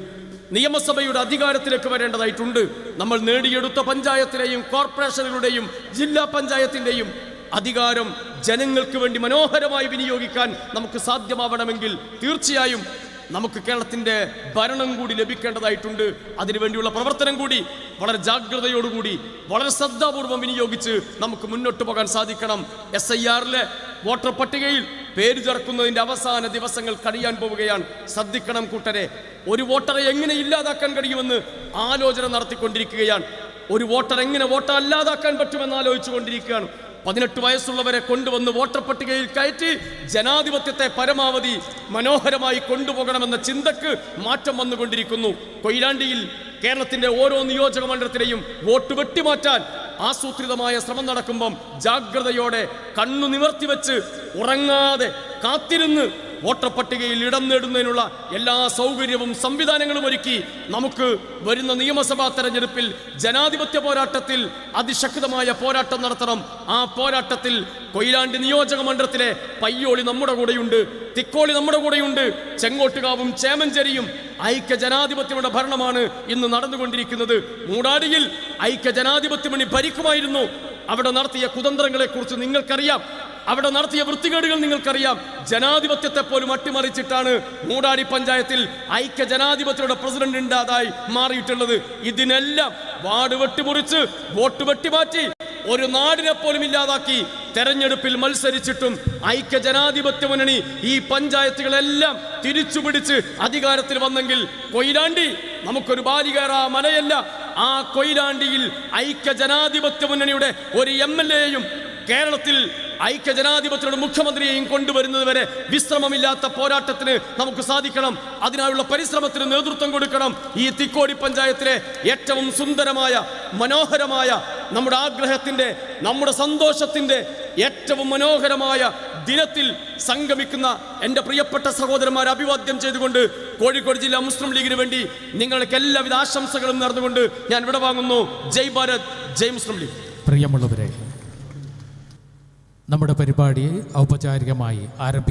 നിയമസഭയുടെ അധികാരത്തിലേക്ക് വരേണ്ടതായിട്ടുണ്ട്. നമ്മൾ നേടിയെടുത്ത പഞ്ചായത്തിലെയും കോർപ്പറേഷനുകളുടെയും ജില്ലാ പഞ്ചായത്തിൻ്റെയും അധികാരം ജനങ്ങൾക്ക് വേണ്ടി മനോഹരമായി വിനിയോഗിക്കാൻ നമുക്ക് സാധ്യമാവണമെങ്കിൽ തീർച്ചയായും നമുക്ക് കേരളത്തിൻ്റെ ഭരണം കൂടി ലഭിക്കേണ്ടതായിട്ടുണ്ട്. അതിനുവേണ്ടിയുള്ള പ്രവർത്തനം കൂടി വളരെ ജാഗ്രതയോടുകൂടി, വളരെ ശ്രദ്ധാപൂർവം വിനിയോഗിച്ച് നമുക്ക് മുന്നോട്ട് പോകാൻ സാധിക്കണം. SIR-ലെ വോട്ടർ പട്ടികയിൽ പേര് ചേർക്കുന്നതിൻ്റെ അവസാന ദിവസങ്ങൾ കഴിയാൻ പോവുകയാണ്. ശ്രദ്ധിക്കണം കൂട്ടരെ, ഒരു വോട്ടറെ എങ്ങനെ ഇല്ലാതാക്കാൻ കഴിയുമെന്ന് ആലോചന നടത്തിക്കൊണ്ടിരിക്കുകയാണ്. ഒരു വോട്ടർ എങ്ങനെ വോട്ടർ അല്ലാതാക്കാൻ പറ്റുമെന്ന് ആലോചിച്ചു കൊണ്ടിരിക്കുകയാണ്. 18 വയസ്സുള്ളവരെ കൊണ്ടുവന്ന് വോട്ടർ പട്ടികയിൽ കയറ്റി ജനാധിപത്യത്തെ പരമാവധി മനോഹരമായി കൊണ്ടുപോകണമെന്ന ചിന്തക്ക് മാറ്റം വന്നുകൊണ്ടിരിക്കുന്നു. കൊയിലാണ്ടിയിൽ കേരളത്തിൻ്റെ ഓരോ നിയോജക മണ്ഡലത്തിലെയും വോട്ട് വെട്ടിമാറ്റാൻ ആസൂത്രിതമായ ശ്രമം നടക്കുമ്പം ജാഗ്രതയോടെ കണ്ണു നിവർത്തിവെച്ച് ഉറങ്ങാതെ കാത്തിരുന്ന് വോട്ടർ പട്ടികയിൽ ഇടം നേടുന്നതിനുള്ള എല്ലാ സൗകര്യവും സംവിധാനങ്ങളും ഒരുക്കി നമുക്ക് വരുന്ന നിയമസഭാ തെരഞ്ഞെടുപ്പിൽ ജനാധിപത്യ പോരാട്ടത്തിൽ അതിശക്തമായ പോരാട്ടം നടത്തണം. ആ പോരാട്ടത്തിൽ കൊയിലാണ്ടി നിയോജക മണ്ഡലത്തിലെ പയ്യോളി നമ്മുടെ കൂടെയുണ്ട്, തിക്കോളി നമ്മുടെ കൂടെയുണ്ട്, ചെങ്ങോട്ടുകാവും ചേമഞ്ചേരിയും ഐക്യ ജനാധിപത്യയുടെ ഭരണമാണ് ഇന്ന് നടന്നുകൊണ്ടിരിക്കുന്നത്. മൂടാടിയിൽ ഐക്യ ജനാധിപത്യ മുന്നണി ഭരിക്കുമായിരുന്നു. അവിടെ നടത്തിയ കുതന്ത്രങ്ങളെക്കുറിച്ച് നിങ്ങൾക്കറിയാം, അവിടെ നടത്തിയ വൃത്തികേടുകൾ നിങ്ങൾക്കറിയാം. ജനാധിപത്യത്തെ പോലും അട്ടിമറിച്ചിട്ടാണ് മൂടാടി പഞ്ചായത്തിൽ ഐക്യ ജനാധിപത്യയുടെ പ്രസിഡന്റ് ഉണ്ടാതായി മാറിയിട്ടുള്ളത്. ഇതിനെല്ലാം വാർഡ് വെട്ടിമുറിച്ച് വോട്ട് വെട്ടിമാറ്റി ഒരു നാടിനെ പോലും ഇല്ലാതാക്കി തെരഞ്ഞെടുപ്പിൽ മത്സരിച്ചിട്ടും ഐക്യ ജനാധിപത്യ മുന്നണി ഈ പഞ്ചായത്തുകളെല്ലാം തിരിച്ചുപിടിച്ച് അധികാരത്തിൽ വന്നെങ്കിൽ കൊയിലാണ്ടി നമുക്കൊരു ബാലികേറാ മനയല്ല. ആ കൊയിലാണ്ടിയിൽ ഐക്യ ജനാധിപത്യ മുന്നണിയുടെ ഒരു MLA-യും കേരളത്തിൽ ഐക്യ ജനാധിപത്യയുടെ മുഖ്യമന്ത്രിയെയും കൊണ്ടുവരുന്നത് വരെ വിശ്രമമില്ലാത്ത പോരാട്ടത്തിന് നമുക്ക് സാധിക്കണം. അതിനായുള്ള പരിശ്രമത്തിന് നേതൃത്വം കൊടുക്കണം. ഈ തിക്കോടി പഞ്ചായത്തിലെ ഏറ്റവും സുന്ദരമായ മനോഹരമായ നമ്മുടെ ആഗ്രഹത്തിൻ്റെ, നമ്മുടെ സന്തോഷത്തിൻ്റെ ഏറ്റവും മനോഹരമായ ദിനത്തിൽ സംഗമിക്കുന്ന എൻ്റെ പ്രിയപ്പെട്ട സഹോദരന്മാരെ അഭിവാദ്യം ചെയ്തുകൊണ്ട് കോഴിക്കോട് ജില്ലാ മുസ്ലിം ലീഗിന് വേണ്ടി നിങ്ങൾക്ക് എല്ലാവിധ ആശംസകളും നേർന്നുകൊണ്ട് ഞാൻ ഇവിടെ വാങ്ങുന്നു. ജയ് ഭാരത്, ജയ് മുസ്ലിം ലീഗ്. പ്രിയമുള്ളവരെ, നമ്മുടെ പരിപാടിയെ ഔപചാരികമായി ആരംഭിക്കും.